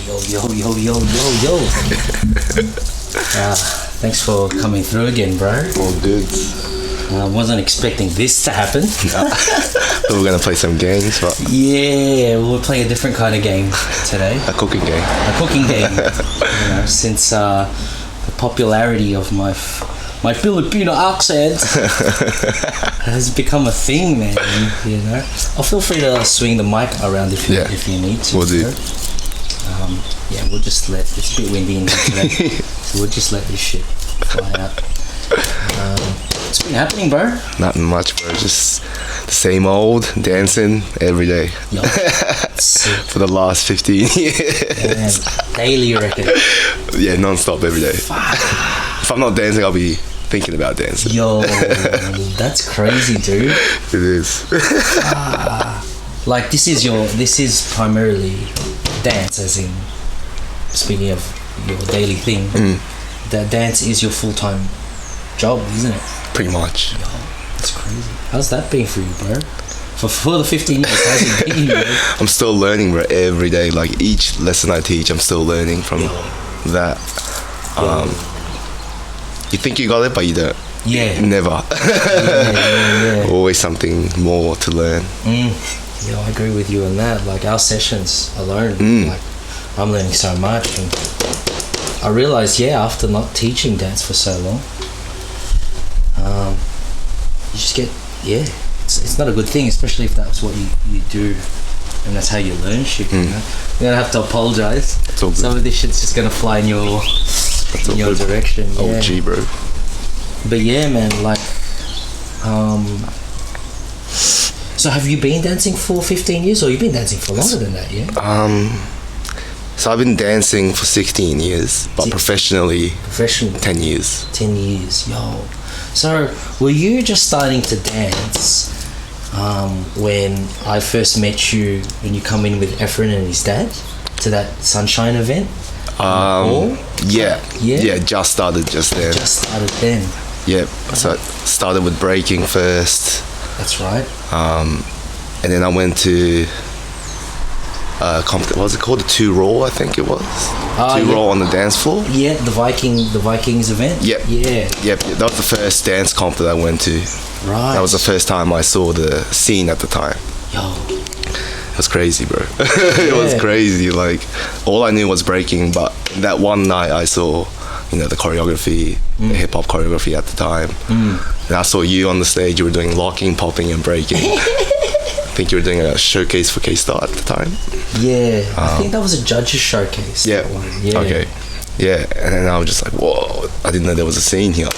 Yo. Thanks for coming through again, bro. All good. I wasn't expecting this to happen. But we're gonna play some games, but Yeah, we'll play a different kind of game today. a cooking game. A cooking game. Since the popularity of my Filipino accent has become a thing, man. I'll feel free to swing the mic around if you need to. We'll do. We'll just let it's a bit windy in here today, so we'll just let this shit fly out. What's been happening, bro? Nothing much, bro. Just the same old dancing every day. Yo, for the last 15 years. Man, daily, you reckon? Yeah, non-stop every day. If I'm not dancing, I'll be thinking about dancing. Yo, that's crazy, dude. It is. Like this is primarily dance, as in speaking of your daily thing. That dance is your full-time job, isn't it? Pretty much. Yo, that's crazy. How's that been for you, bro? For the 15 years, how's it been, bro? I'm still learning, bro, every day. Like each lesson I teach, I'm still learning from that. You think you got it, but you don't. Yeah. Never. Yeah. Always something more to learn. Yeah, I agree with you on that. Like our sessions alone, like I'm learning so much, and I realized, after not teaching dance for so long, you just get, it's not a good thing, especially if that's what you do, and that's how you learn shit. You know? You're gonna have to apologize. Some of this shit's just gonna fly in your direction. Oh, gee, bro. But yeah, man, like, so have you been dancing for 15 years, or you've been dancing for longer than that? So I've been dancing for 16 years, but professionally 10 years. 10 years, yo. So were you just starting to dance when I first met you, when you come in with Efren and his dad to that Sunshine event? Yeah, just started just then. Just started then. Yep. So I started with breaking first. That's right. And then I went to what was it called? The 2 Raw, I think it was. 2 Raw on the dance floor. Yeah, the Vikings event. Yep. Yeah. Yep. That was the first dance comp that I went to. Right. That was the first time I saw the scene at the time. Yo. It was crazy, bro. It was crazy. Like all I knew was breaking, but that one night I saw, the choreography, the hip hop choreography at the time. And I saw you on the stage. You were doing locking, popping, and breaking. I think you were doing a showcase for K-Star at the time. Yeah, I think that was a judge's showcase. Yeah. Okay. Yeah, and then I was just like, whoa! I didn't know there was a scene here.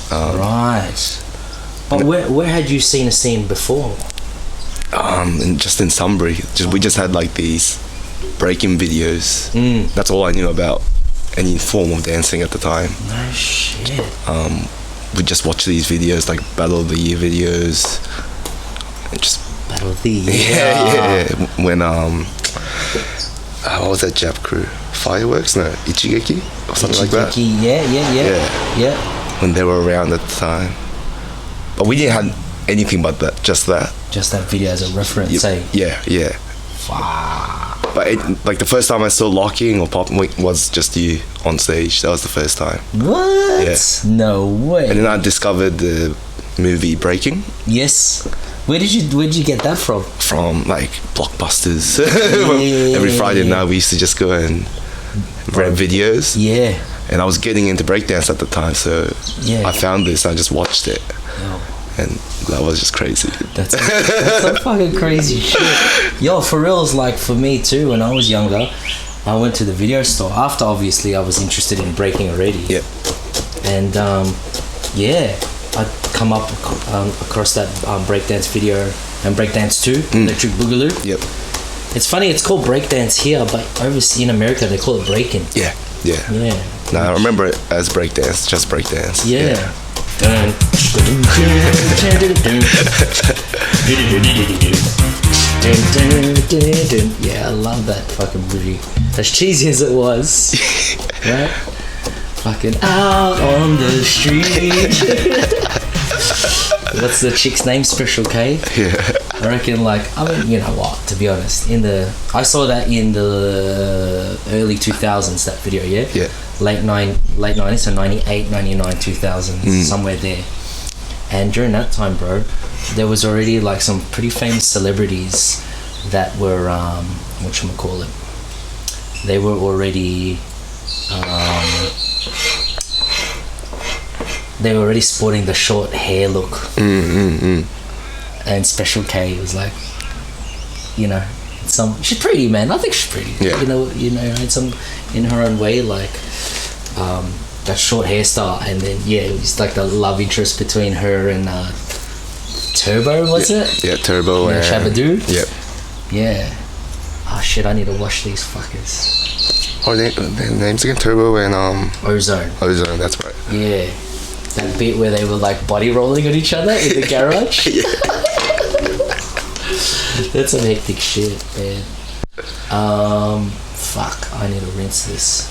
Right. But where had you seen a scene before? Just in Sunbury. We just had like these breaking videos. That's all I knew about any form of dancing at the time. No shit. We just watched these videos, like Battle of the Year videos, and just Battle of the Year. Yeah. When what was that Jap crew? Fireworks? No, Ichigeki or something like that. Yeah. When they were around at the time, but we didn't have anything but that. Just that video as a reference. Yeah. Wow. But like the first time I saw locking or popping was just you on stage. That was the first time. What? Yeah. No way. And then I discovered the movie Breaking. Yes. Where did you get that from? From like Blockbusters. Every Friday night we used to just go and rent videos. Yeah. And I was getting into breakdance at the time, so I found this. I just watched it. And that was just crazy. That's some fucking crazy shit. Yo, for reals, like for me too, when I was younger, I went to the video store. After obviously I was interested in breaking already. Yeah. And I'd come up across that breakdance video and breakdance 2, Electric Boogaloo. Yep. It's funny, it's called breakdance here, but overseas in America they call it breaking. Yeah. No, I remember it as breakdance, just breakdance. Yeah. Yeah, I love that fucking movie. As cheesy as it was, right? Fucking out on the street. what's the chick's name? Special K. Yeah. I reckon, like, I mean, you know what? To be honest, I saw that in the early 2000s. That video, yeah. Yeah. Late 90s, so 98, 99, 2000s, somewhere there. And during that time, bro, there was already like some pretty famous celebrities that were whatchamacallit. They were already sporting the short hair look. And Special K was like, you know, she's pretty, man. I think she's pretty. Yeah. You know, had some in her own way, like that short hairstyle, and then it was like the love interest between her and Turbo, was it? Yeah, Turbo and Shabadoo. Yep. Yeah. Oh shit! I need to watch these fuckers. Oh, their names again? Turbo and Ozone. Ozone. That's right. Yeah. That bit where they were like body rolling on each other in the garage. Yeah. That's some hectic shit, man. Fuck, I need to rinse this.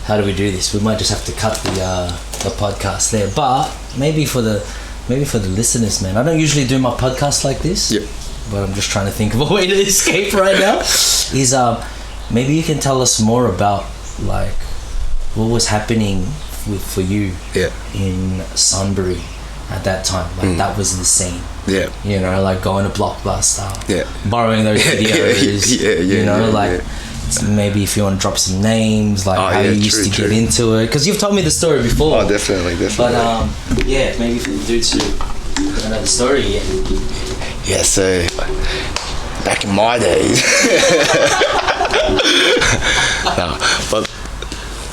How do we do this? We might just have to cut the podcast there, but maybe for the listeners, man. I don't usually do my podcast like this. Yep. But I'm just trying to think of a way to escape right now. Is maybe you can tell us more about like what was happening for you in Sunbury at that time. Like that was the scene. Yeah. You know, like going to Blockbuster. Yeah. Borrowing those videos. You know, like maybe if you want to drop some names, like how you used to get into it. Because you've told me the story before. Oh, definitely. But maybe if you do to another story. Yeah, so back in my days. No, but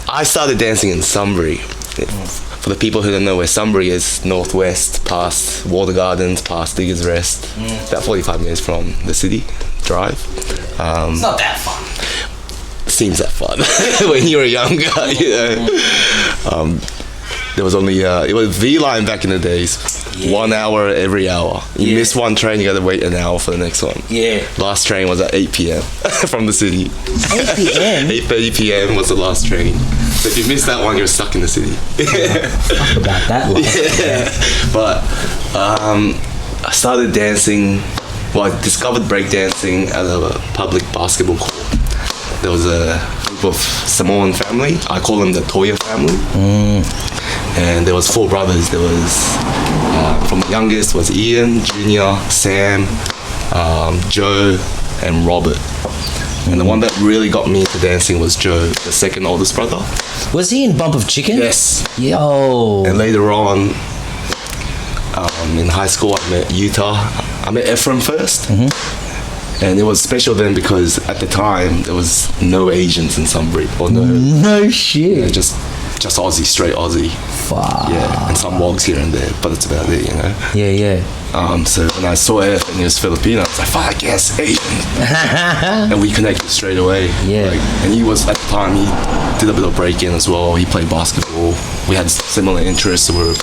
I started dancing in Sunbury. For the people who don't know where Sunbury is, northwest, past Water Gardens, past Diggers Rest, about 45 minutes from the city, drive. It's not that fun. Seems that fun when you were younger, you know. There was only it was V-line back in the days. 1 hour every hour. You miss one train, you gotta wait an hour for the next one. Yeah. Last train was at 8 p.m. from the city. 8 p.m. 8:30 p.m. was the last train. So if you miss that one, you're stuck in the city. Fuck about that life. Yeah. But I started dancing. Well, I discovered breakdancing at a public basketball court. There was a group of Samoan family. I call them the Toya family. And there was 4 brothers. There was from the youngest was Ian, Junior, Sam, Joe, and Robert. And the one that really got me into dancing was Joe, the second oldest brother. Was he in Bump of Chicken? Yes. Yo. And later on, in high school, I met Utah. I met Ephraim first. And it was special then because at the time there was no Asians in Sunbury, or no shit. Yeah, just Aussie, straight Aussie. Fuck. Yeah, and some wogs here and there, but that's about it, you know. Yeah. So when I saw F and he was Filipino, I was like, fuck yes, Asian. And we connected straight away. Yeah. Like, and he was at the time he did a bit of break-in as well. He played basketball. We had similar interests, so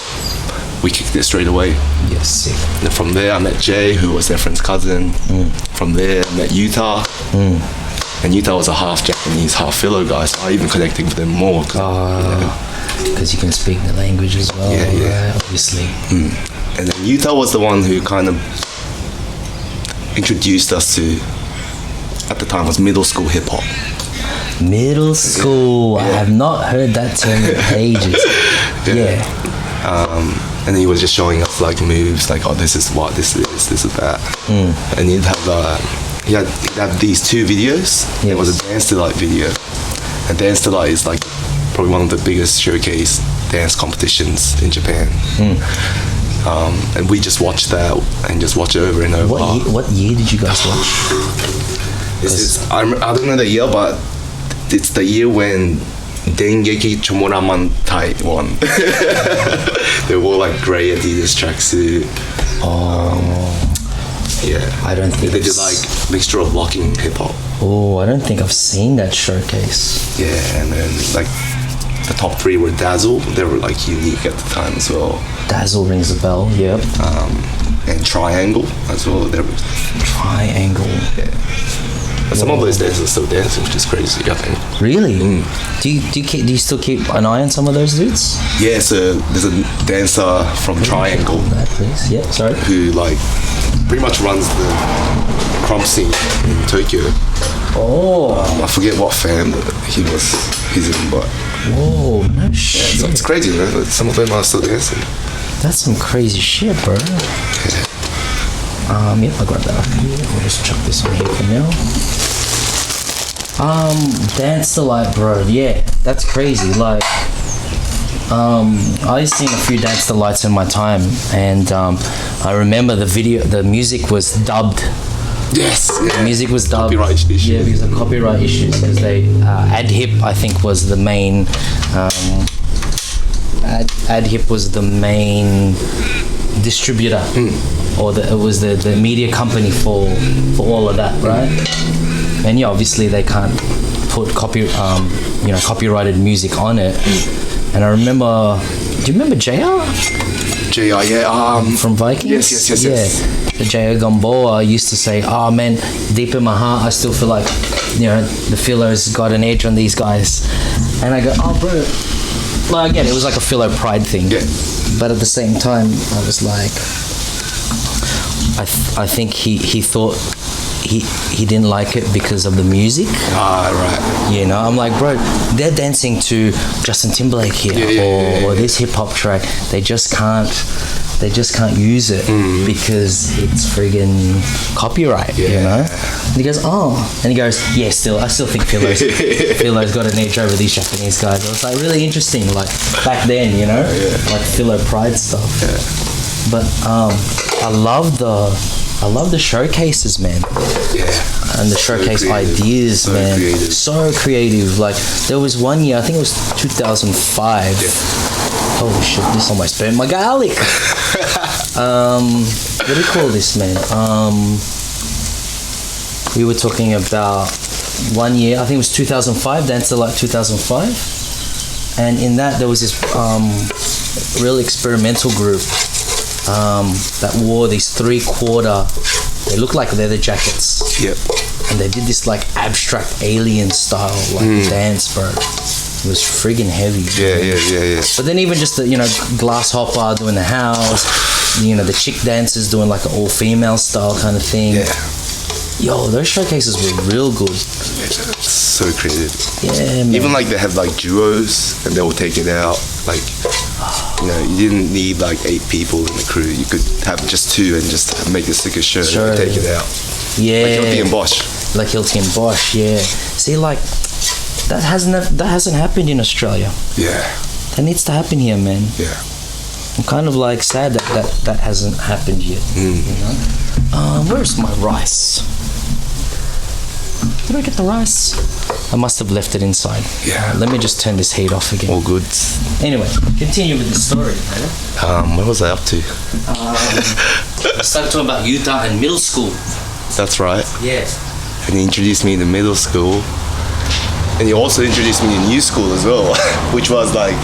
we kicked it straight away. Yes, sick. And from there, I met Jay, who was their friend's cousin. From there, I met Utah. And Utah was a half Japanese, half Filo guy, so I even connected with them more. Because you can speak the language as well, right? Obviously. And then Utah was the one who kind of introduced us to, at the time, was middle school hip-hop. Middle school. I have not heard that term in ages. And then he was just showing us like moves, like, oh, this is what this is that. And he'd have these 2 videos. Yes. There was a Dance Delight video. And Dance Delight is like probably one of the biggest showcase dance competitions in Japan. And we just watched that and just watch it over and over. What year did you guys watch? I don't know the year, but it's the year when電撃チョモランマ隊won. They wore like grey Adidas tracksuit. Yeah. I don't think they did like mixture of locking and hip hop. Oh, I don't think I've seen that showcase. Yeah, and then like the top 3 were Dazzle. They were like unique at the time as well. Dazzle rings a bell. Yep. and Triangle as well. Triangle. Yeah. And some of those dancers are still dancing, which is crazy, I think. Really? Do you still keep an eye on some of those dudes? Yeah, so there's a dancer from Triangle. That, please. Yeah, sorry. Who like pretty much runs the crump scene in Tokyo. Oh. I forget what fam he's in, but whoa, no shit. So it's crazy, man. Some of them are still dancing. That's some crazy shit, bro. Yeah. Yeah, I'll grab that up here. We'll just chuck this on here for now. Dance Delight, bro. Yeah, that's crazy. Like, I've seen a few Dance Delights in my time, and I remember the music was dubbed. Yes, yeah. The music was dubbed. Copyright issues. Yeah, because of copyright issues. Because they AdHip, I think, was the main. AdHip was the main distributor, or it was the media company for all of that, right? And yeah, obviously they can't put copyrighted music on it. And I remember, do you remember JR? JR, yeah. From Vikings? Yes. Yeah. The JR Gamboa used to say, "Oh man, deep in my heart, I still feel like, the Philo's got an edge on these guys." And I go, "Oh bro." Well, again, it was like a Philo pride thing. Yeah. But at the same time, I was like, I think he thought he didn't like it because of the music. Ah, right. I'm like, bro, they're dancing to Justin Timberlake here, or this hip hop track. They just can't use it because it's friggin' copyright, And he goes, oh, and he goes, yeah, I still think Philo's got an edge over these Japanese guys. It was like really interesting, like back then, like Philo pride stuff. Yeah. But I love the showcases, man. Yeah. And the showcase ideas, man. Creative. So creative. Like there was one year, I think it was 2005. Yeah. Oh shit, this almost burnt my garlic. What do we call this, man? We were talking about one year, I think it was 2005, Dance Delight 2005. And in that there was this real experimental group that wore these 3/4, they look like leather jackets. Yep. And they did this like abstract alien style dance, bro. It was friggin' heavy. Yeah. But then even just the, glass hopper doing the house, the chick dancers doing like an all-female style kind of thing. Yeah. Yo, those showcases were real good. So creative. Yeah, man. Even like they had like duos and they will take it out. Like, you didn't need like 8 people in the crew. You could have just 2 and just make a sicker show and take it out. Yeah. Like Hilti and Bosch. Like Hilti and Bosch, yeah. See, like, that hasn't happened in Australia. Yeah. That needs to happen here, man. Yeah. I'm kind of like sad that hasn't happened yet. Where's my rice? Did I get the rice? I must have left it inside. Yeah. Let me just turn this heat off again. All good. Anyway, continue with the story, man. What was I up to? I started talking about Utah and middle school. That's right. Yeah. And he introduced me to middle school. And he also introduced me to new school as well, which was like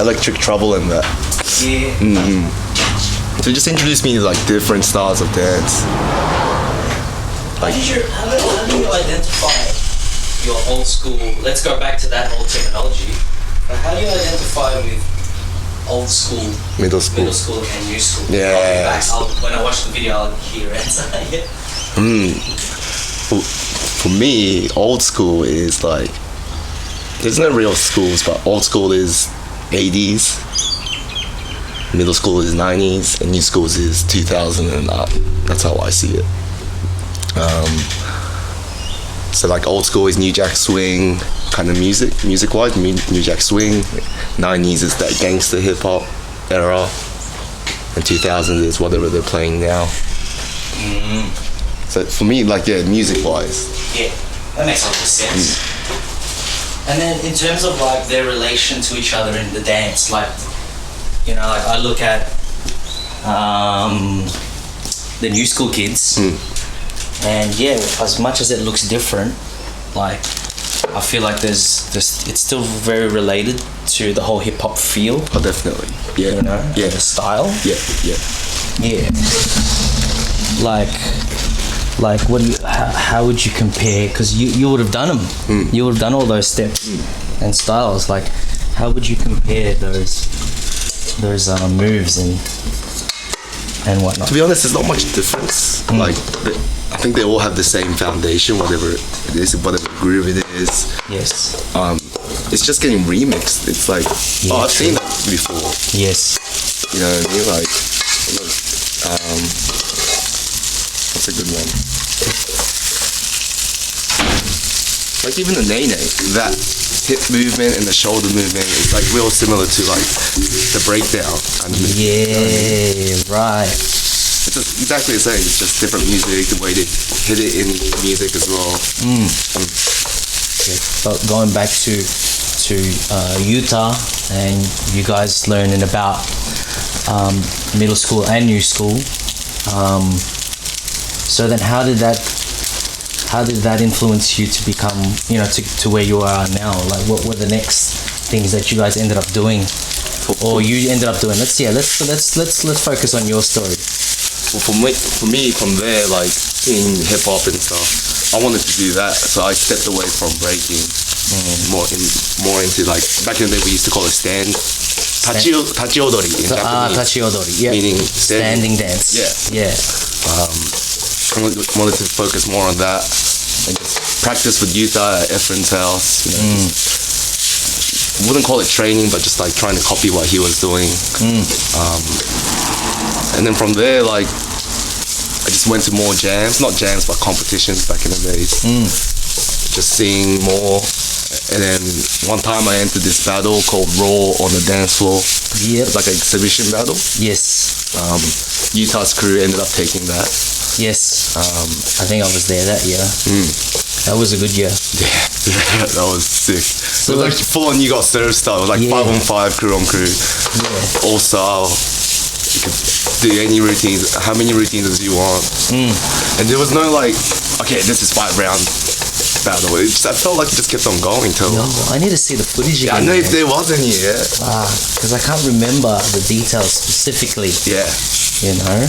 Electric Trouble and that. Yeah. So he just introduced me to like different styles of dance. How do you identify your old school? Let's go back to that old terminology. How do you identify with old school, middle school, and new school? Yeah. When I watch the video, I'll hear it. For me, old school is like, there's no real schools, but old school is 80s, middle school is 90s, and new schools is 2000 and up. That's how I see it. So like old school is New Jack Swing kind of music-wise, New Jack Swing. 90s is that gangster hip-hop era, and 2000s is whatever they're playing now. So for me, like, music-wise. Yeah, that makes a lot of sense. And then in terms of like their relation to each other in the dance, like, like I look at the new school kids, and as much as it looks different, like I feel like it's still very related to the whole hip hop feel. Oh, definitely. Yeah. The style. Yeah. Yeah. like what do you, how would you compare, because you would have done them, you would have done all those steps and styles, like how would you compare those moves and whatnot? To be honest, there's not much difference. Like I think they all have the same foundation, whatever it is, whatever groove it is. Yes. It's just getting remixed. It's like, oh, I've seen that before. Yes. You know what I mean? Like, look, what's a good one? Like even the nene, that hip movement and the shoulder movement is like real similar to like the breakdown kind of movement. Yeah, right. It's just exactly the same. It's just different music, the way they hit it in music as well. Yeah, but going back to Utah, and you guys learning about middle school and new school. So then, how did that influence you to become, you know, to where you are now? Like, what were the next things that you guys ended up doing, or you ended up doing? Let's focus on your story. Well, for me, from there, like in hip hop and stuff, I wanted to do that, so I stepped away from breaking, more into like back in the day we used to call it tachiodori in Japanese. Tachiodori, yeah. Meaning standing dance. Yeah. I wanted to focus more on that and just practice with Utah at Efren's house. You know, wouldn't call it training, but just like trying to copy what he was doing. And then from there, like, I just went to more jams, not jams, but competitions back in the days. Just seeing more. And then one time I entered this battle called Raw on the dance floor. Yep. It's like an exhibition battle. Yes. Utah's crew ended up taking that. Yes. I think I was there that year. That was a good year. Yeah, that was sick. So it was like full on, you got serve style. It was like 5-on-5, crew on crew. Yeah. All style. You could do any routines, how many routines as you want. And there was no like, okay, this is 5 round battle. I felt like it just kept on going till. Yo, I need to see the footage again. I know if there was any, because I can't remember the details specifically. Yeah. You know?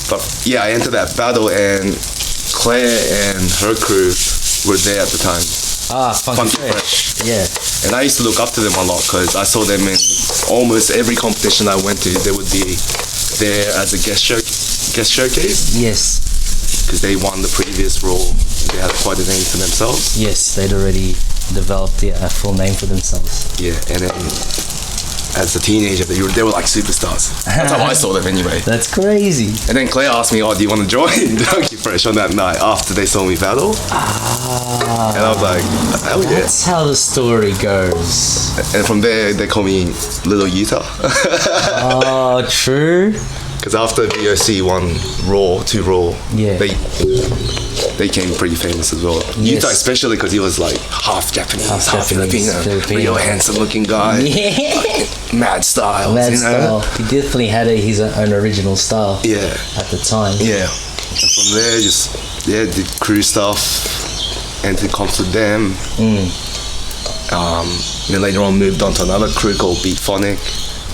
But yeah, I entered that battle and Claire and her crew were there at the time. Funky Fresh. Yeah. And I used to look up to them a lot because I saw them in almost every competition I went to. They would be there as a guest showcase. Yes. Because they won the previous Raw. They had quite a name for themselves. Yes, they'd already developed a full name for themselves. Yeah, and then as a teenager, they were like superstars. That's how I saw them anyway. That's crazy. And then Claire asked me, oh, do you want to join Funky Fresh on that night after they saw me battle? And I was like, hell yeah. That's how the story goes. And from there, they call me Little Utah. Oh, true. Because after VOC won Raw, 2 Raw, they became pretty famous as well. Yes. Utah especially because he was like half Japanese, half Filipino. Real handsome looking guy. Yeah. Mad style. Mad style. He definitely had his own original style. Yeah. At the time. Yeah. And from there, just did crew stuff, entered comps with them. Then later on moved on to another crew called Beat Phonic.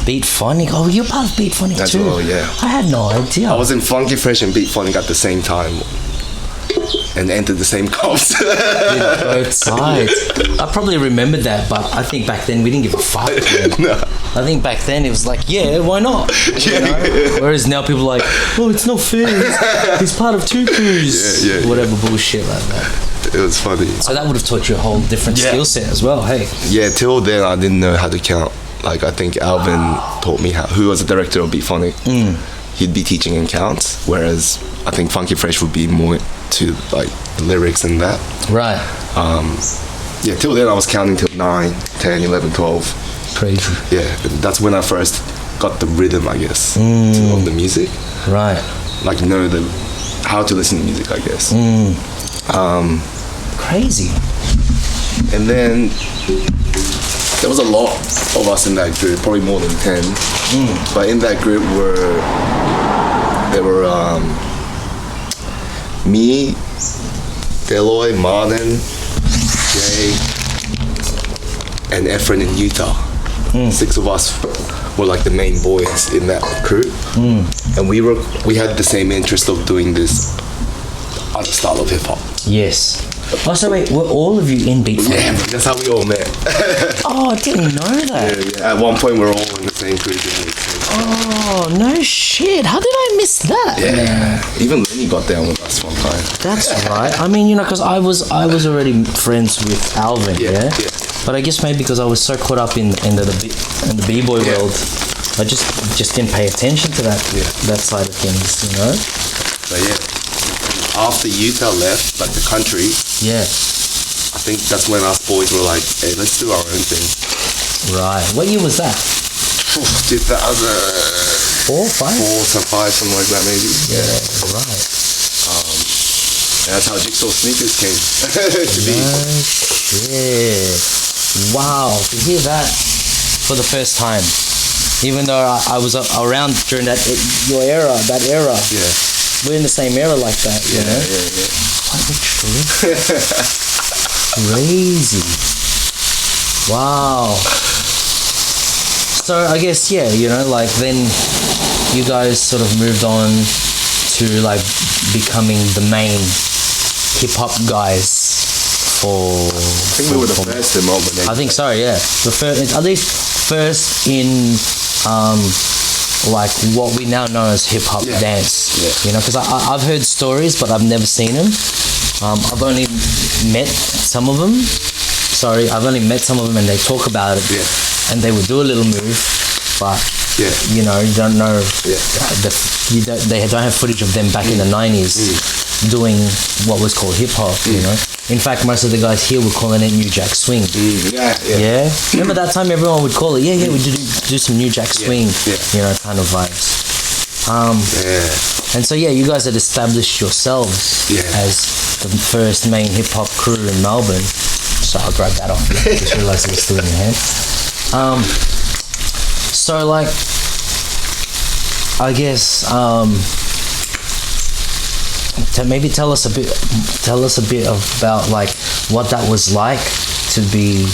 Beat Phonic? Oh, you're part of Beat Phonic That's too? well, yeah. I had no idea. I was in Funky Fresh and Beat Phonic at the same time and entered the same comps. Both sides. I probably remembered that, but I think back then we didn't give a fuck. No. I think back then it was like, yeah, why not? You know? Whereas now people are like, oh, it's not fair. He's part of 2 crews. Yeah. Whatever bullshit like that. It was funny. So that would have taught you a whole different skill set as well, hey? Yeah, till then I didn't know how to count. Like I think Alvin taught me how, who was the director of Beat Phonic. He'd be teaching in counts, whereas I think Funky Fresh would be more to like the lyrics and that. Right. Yeah, till then I was counting till 9, 10, 11, 12. Crazy. Yeah, that's when I first got the rhythm, I guess, of the music. Right. Like know how to listen to music, I guess. Crazy. And then there was a lot of us in that group, probably more than 10. But in that group there were me, Deloy, Martin, Jay, and Efren in Utah. 6 of us were like the main boys in that crew, and we had the same interest of doing this other style of hip hop. Yes. Oh, so wait, were all of you in Beat Funk? Yeah, that's how we all met. Oh, I didn't know that. Yeah. At one point, we were all in the same crew. Oh, no shit. How did I miss that? Yeah. Even Lenny got down with us one time. That's right. I mean, you know, because I was already friends with Alvin, yeah? But I guess maybe because I was so caught up in the b-boy world, I just didn't pay attention to that side of things, you know? But yeah. After Utah left, like the country, I think that's when us boys were like, hey, let's do our own thing. Right. What year was that? 2004, 5, something like that maybe. Yeah, right. And that's how Jigsaw Sneakers came to be. Shit. Wow, to hear that for the first time. Even though I was around during that era. Yeah. We're in the same era like that, you know? Yeah. Quite true. Crazy. Wow. So I guess, you know, like then you guys sort of moved on to like becoming the main hip-hop guys for... I think we were the first in Melbourne. I think so, yeah. The first, at least first in... like what we now know as hip-hop dance, you know, because I've heard stories but I've never seen them. I've only met some of them and they talk about it, and they would do a little move, but you know, you don't know, they don't have footage of them back in the 90s doing what was called hip-hop, you know. In fact, most of the guys here were calling it New Jack Swing. Yeah. Remember that time everyone would call it, we do some New Jack Swing, you know, kind of vibes. And so you guys had established yourselves as the first main hip hop crew in Melbourne. So I'll grab that off. I just realised it was still in your hand. So like, I guess maybe tell us a bit about like what that was like to be,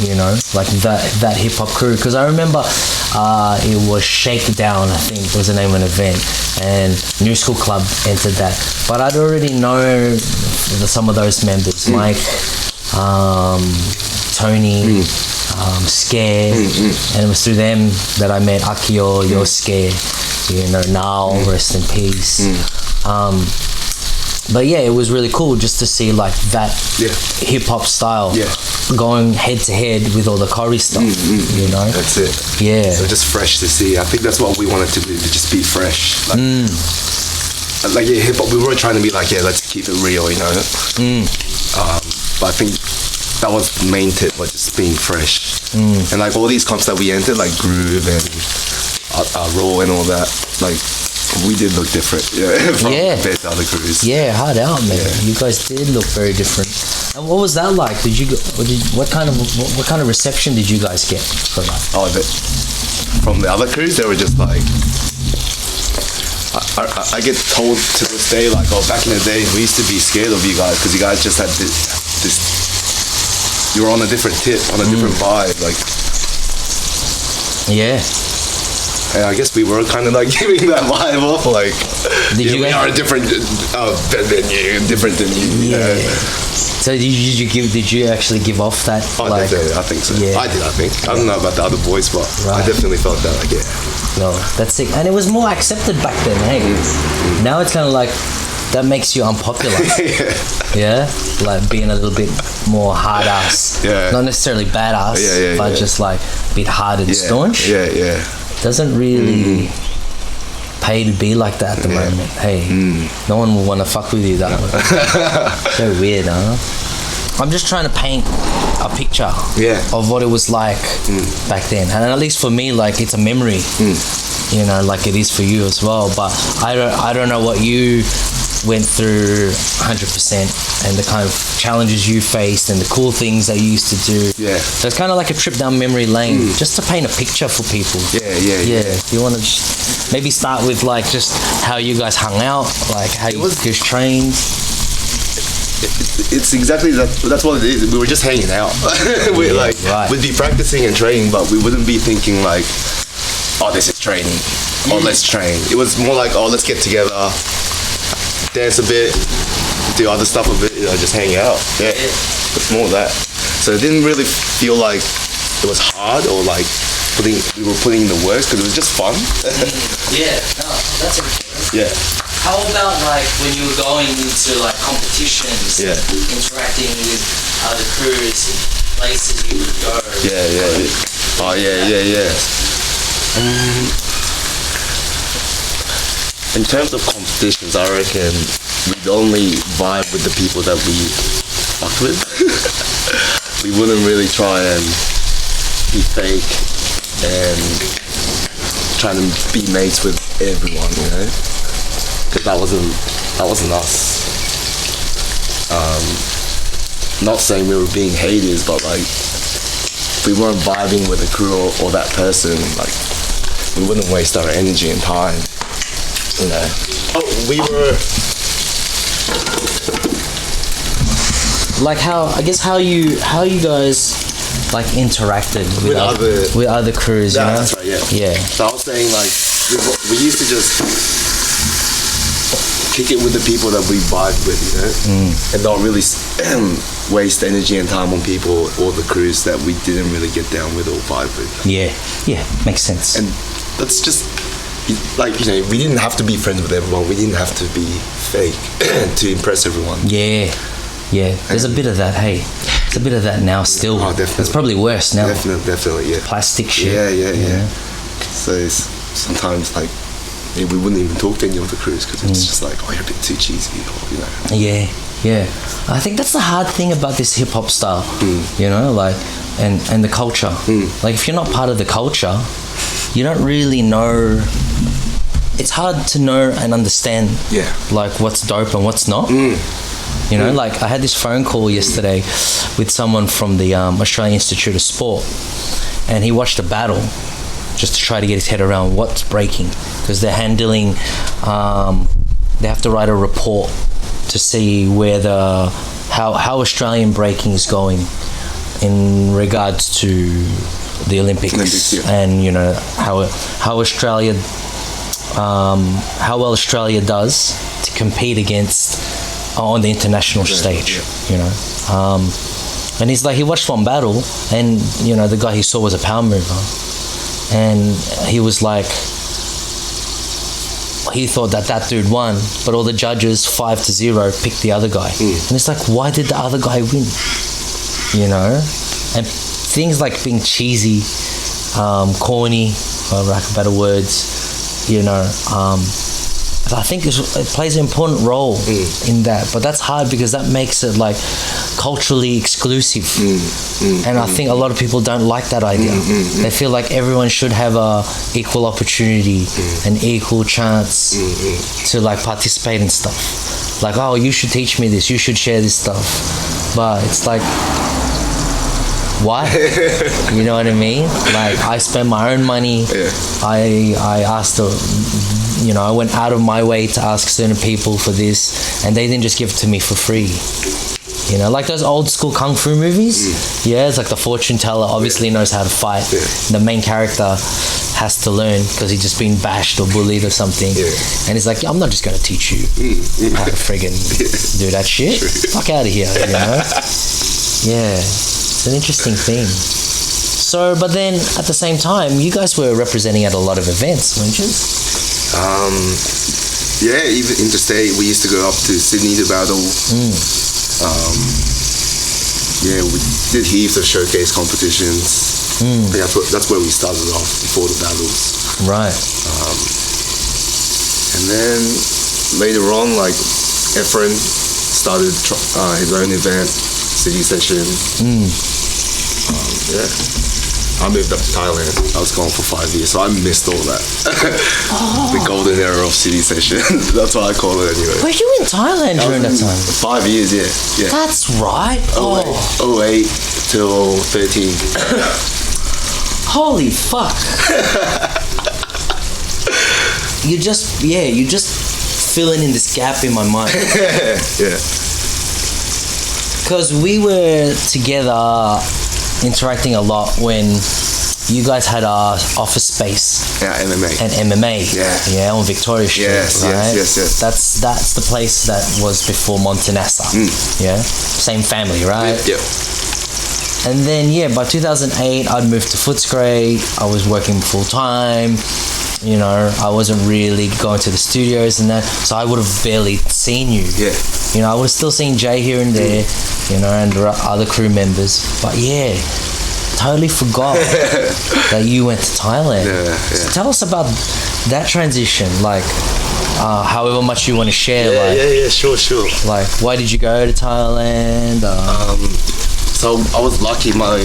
you know, like that hip hop crew, because I remember it was Shakedown, I think was the name of an event, and New School Club entered that, but I'd already know some of those members, Mike, Tony, Scare, and it was through them that I met Akio, Yosuke, you know, now rest in peace. But it was really cool just to see like that hip hop style going head to head with all the Corey stuff, you know. That's it. Yeah. So just fresh to see. I think that's what we wanted to do, to just be fresh. Like hip hop, we were trying to be like, let's keep it real, you know. But I think that was the main tip, was just being fresh. And like all these comps that we entered, like Groove and Raw and all that, like we did look different, compared to other crews. Yeah, hard out, man. You guys did look very different. And what was that like? What kind of reception did you guys get for that? From the other crews, they were just like, I get told to this day, like, back in the day, we used to be scared of you guys because you guys just had this. You were on a different tip, on a different vibe, like. Yeah. And I guess we were kind of like giving that vibe off, like, we are different than you, different than you. Yeah. So did you actually give off that? I think so. Yeah. I think. I don't know about the other boys, but I definitely felt that, like, No, that's sick. And it was more accepted back then, hey? Now it's kind of like, that makes you unpopular. Like being a little bit more hard ass. Not necessarily badass, but just like a bit hard and staunch. Doesn't really pay to be like that at the moment. Hey, no one will want to fuck with you that way. So weird, huh? I'm just trying to paint a picture of what it was like back then, and at least for me, like, it's a memory. You know, like it is for you as well. But I don't know what you went through 100%, and the kind of challenges you faced and the cool things that you used to do. So it's kind of like a trip down memory lane, just to paint a picture for people. You want to maybe start with like just how you guys hung out, like how you guys trained. It's exactly that. That's what it is. We were just hanging out. We'd be practicing and training, but we wouldn't be thinking like, oh, this is training, or let's train. It was more like, oh, let's get together, dance a bit, do other stuff a bit, you know, just hang out. Yeah, it's more of that. So it didn't really feel like it was hard or like we were putting in the work, because it was just fun. Yeah, no, that's important. Yeah. How about like when you were going into like competitions, interacting with other crews and places you would go? Yeah. Oh yeah. In terms of competitions, I reckon we'd only vibe with the people that we fuck with. We wouldn't really try and be fake and trying to be mates with everyone, you know? Because that wasn't us. Not saying we were being haters, but like if we weren't vibing with a crew or that person, like we wouldn't waste our energy and time, you know? Oh, we were like how you guys like interacted with other crews, you know? That's right, yeah. So I was saying like we used to just kick it with the people that we vibe with, you know, and not really waste energy and time on people or the crews that we didn't really get down with or vibe with. Yeah, makes sense. And that's just like, you know, we didn't have to be friends with everyone. We didn't have to be fake to impress everyone. Yeah. There's a bit of that. Hey, there's a bit of that now still. Oh, definitely. It's probably worse now. Definitely, yeah. Plastic shit. Yeah. So it's sometimes like we wouldn't even talk to any of the crews because it's just like, oh, you're a bit too cheesy, or, you know. Yeah. I think that's the hard thing about this hip hop style, you know, like, and the culture. Like, if you're not part of the culture, you don't really know. It's hard to know and understand, like, what's dope and what's not. You know, like, I had this phone call yesterday with someone from the Australian Institute of Sport, and he watched a battle just to try to get his head around what's breaking, because they're handling, they have to write a report to see where how Australian breaking is going in regards to the Olympics and, you know, how Australia, how well Australia does to compete against on the international stage, you know. And he's like, he watched one battle, and, you know, the guy he saw was a power mover, and he was like, he thought that dude won, but all the judges 5-0 picked the other guy. And it's like, why did the other guy win? You know? And things like being cheesy, corny, for lack of better words, you know, I think it plays an important role in that, but that's hard because that makes it like culturally exclusive, and I think a lot of people don't like that idea. They feel like everyone should have a equal opportunity, an equal chance to like participate in stuff. Like, oh, you should teach me this, you should share this stuff, but it's like, why? You know what I mean? Like, I spent my own money. I asked you know, I went out of my way to ask certain people for this, and they didn't just give it to me for free. You know, like those old school kung fu movies. Yeah, it's like the fortune teller obviously knows how to fight. The main character has to learn because he's just been bashed or bullied or something. And he's like, I'm not just going to teach you how to friggin' do that shit. Fuck out of here, you know? Yeah, it's an interesting thing. So, but then at the same time, you guys were representing at a lot of events, weren't you? Yeah, even interstate, we used to go up to Sydney to battle. Yeah, we did heaps of showcase competitions. That's where we started off before the battles. Right. And then later on, like, Efren started his own event, City Session. Yeah. I moved up to Thailand. I was gone for 5 years, so I missed all that. The golden era of City Session. That's what I call it anyway. Were you in Thailand during that time? 5 years, yeah. That's right. 08 till 13. Holy fuck. you just filling in this gap in my mind. Yeah. Because we were together interacting a lot when you guys had office space. Yeah, MMA. And MMA. Yeah. On Victoria Street. Yes, right? yes. That's the place that was before Montanassa. Yeah. Same family, right? Yep. And then by 2008 I'd moved to Footscray. I was working full time. You know, I wasn't really going to the studios and that, so I would have barely seen you. Yeah. You know, I would have still seen Jay here and there, you know, and other crew members. But totally forgot that you went to Thailand. Yeah. So tell us about that transition, like, however much you want to share. Sure. Like, why did you go to Thailand? So I was lucky. My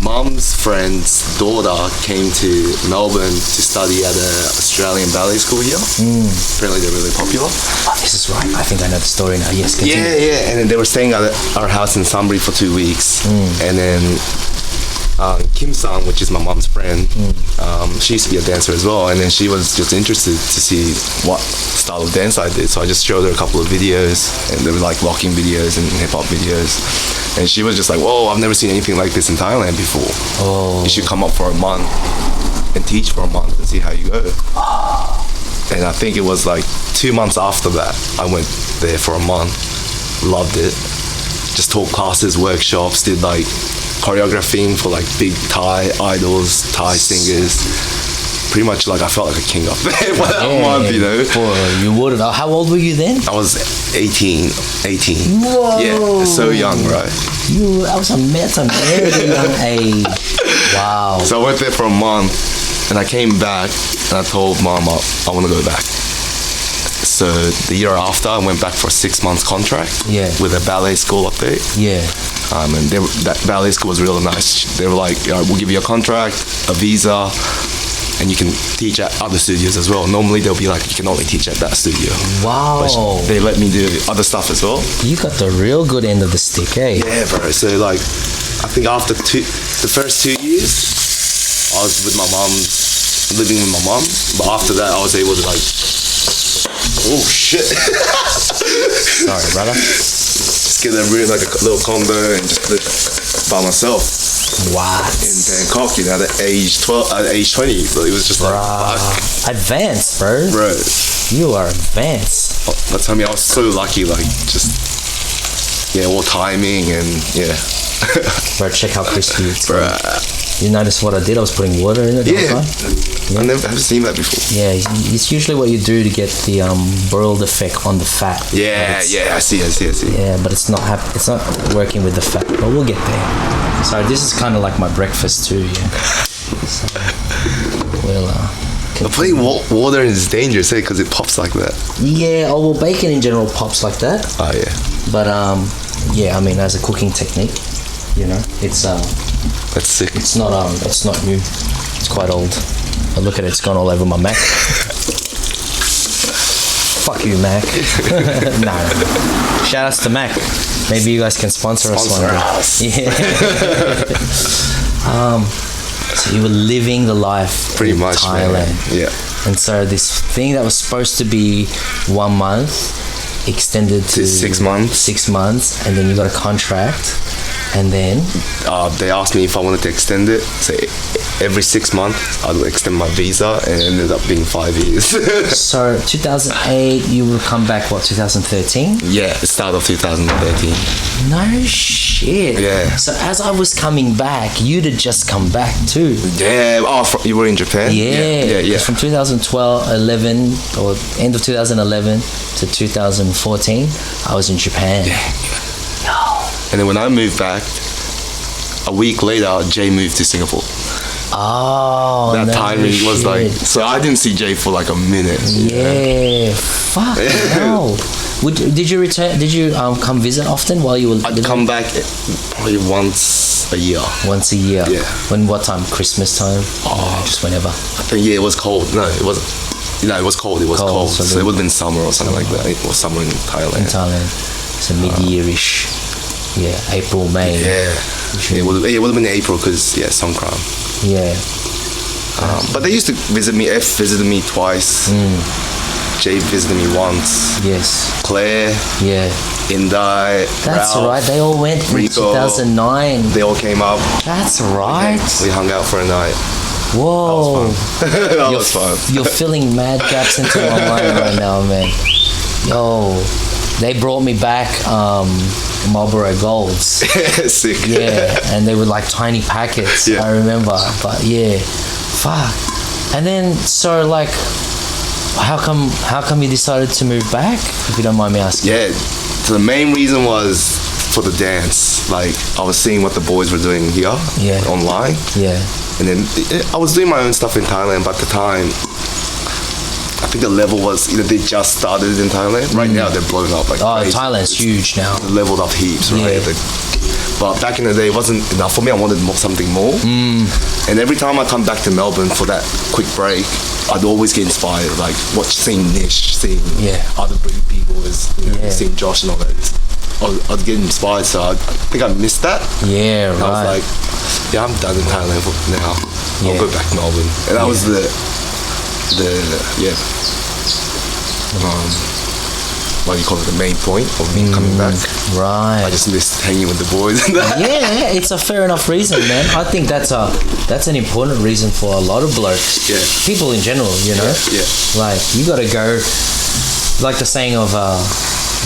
mum's friend's daughter came to Melbourne to study at an Australian ballet school here. Apparently they're really popular. Oh, this is right. I think I know the story now. Yes, continue. Yeah. And then they were staying at our house in Sunbury for 2 weeks. And then Kim-san, which is my mom's friend, she used to be a dancer as well. And then she was just interested to see what style of dance I did. So I just showed her a couple of videos. And they were like locking videos and hip-hop videos. And she was just like, whoa, I've never seen anything like this in Thailand before. Oh. You should come up for a month and teach for a month and see how you go. And I think it was like 2 months after that, I went there for a month. Loved it. Just taught classes, workshops, did like choreographing for like big Thai idols, Thai singers. Pretty much like I felt like a king up there for that month, you know. Boy, you would have. How old were you then? I was 18. Whoa. Yeah, so young, right? That's a very young age. Wow. So I went there for a month and I came back and I told Mom I want to go back. So the year after I went back for a 6 months contract with a ballet school up there. Yeah. And that ballet school was really nice. They were like, we'll give you a contract, a visa, and you can teach at other studios as well. Normally they'll be like, you can only teach at that studio. Wow. But they let me do other stuff as well. You got the real good end of the stick, eh? Yeah, bro. So like, I think after the first 2 years, I was with my mom, living with my mom. But after that, I was able to like, oh shit. Sorry, brother. Just get a really like a little condo and just live by myself. What? In Bangkok, you know, at age 20. So it was just like, fuck. Advanced, bro. Bro. You are advanced. But tell me, I was so lucky, like, just, all timing and, Bro, check how crispy it's bro. You notice what I did? I was putting water in it the whole time? I haven't seen that before. Yeah, it's usually what you do to get the broiled effect on the fat. Yeah, I see. Yeah, but it's not working with the fat. But we'll get there. So this is kind of like my breakfast too. Yeah. So we'll. But putting water in is dangerous, because it pops like that. Yeah. Oh well, bacon in general pops like that. Oh yeah. But I mean, as a cooking technique, you know, it's That's sick. It's not new. It's quite old. But look at it, it's gone all over my Mac. Fuck you, Mac. No. Shout outs to Mac. Maybe you guys can sponsor us one day. Yeah. So you were living the life pretty in much, Thailand. Man. Yeah. And so this thing that was supposed to be 1 month extended to 6 months. 6 months, and then you got a contract. And then they asked me if I wanted to extend it. So every 6 months I'd extend my visa, and it ended up being 5 years. So 2008 you would come back, what, 2013? Yeah, the start of 2013. No shit. Yeah. So as I was coming back, you'd have just come back too. Yeah. You were in Japan? Yeah. From 2011 or end of 2011 to 2014, I was in Japan. Yeah. And then when I moved back, a week later, Jay moved to Singapore. Oh, that timing was like, so I didn't see Jay for like a minute. Yeah, fuck no. Did you return? Did you come visit often while you were? I'd come back probably once a year. Once a year. Yeah. What time? Christmas time? Just whenever. I think it was cold. No, it wasn't. No, it was cold. It was cold. So it would have been summer or something like that. It was summer in Thailand. In Thailand, so mid-yearish. Yeah, April, May. Yeah. It would have been April because Songkran. Yeah. But they used to visit me. F visited me twice. Jay visited me once. Yes. Claire. Yeah. Indai. That's Ralph, right. They all went in Rico, 2009. They all came up. That's right. We hung out for a night. Whoa. That was fun. You're filling mad gaps into my mind right now, man. Yo, they brought me back Marlboro Golds. Sick. Yeah, and they were like tiny packets. Yeah. I remember, but yeah, fuck. And then so like, how come you decided to move back? If you don't mind me asking. Yeah. So the main reason was for the dance. Like I was seeing what the boys were doing here. Yeah. Online. Yeah. And then I was doing my own stuff in Thailand, but at the time, I think the level was, they just started in Thailand. Right now, they're blowing up like crazy. Thailand's huge now. They leveled up heaps, right? Yeah. But back in the day, it wasn't enough for me. I wanted something more. And every time I come back to Melbourne for that quick break, I'd always get inspired, like seeing Nish, seeing other people, seeing Josh and all that. I'd get inspired, so I think I missed that. Yeah, and right. I was like, yeah, I'm done in Thailand for now. I'll go back to Melbourne. And that was what do you call it, the main point of me coming back. Right. I just missed hanging with the boys and that. Yeah, it's a fair enough reason, man. I think that's an important reason for a lot of blokes. Yeah. People in general, you know? Yeah. Like, you gotta go, like the saying of,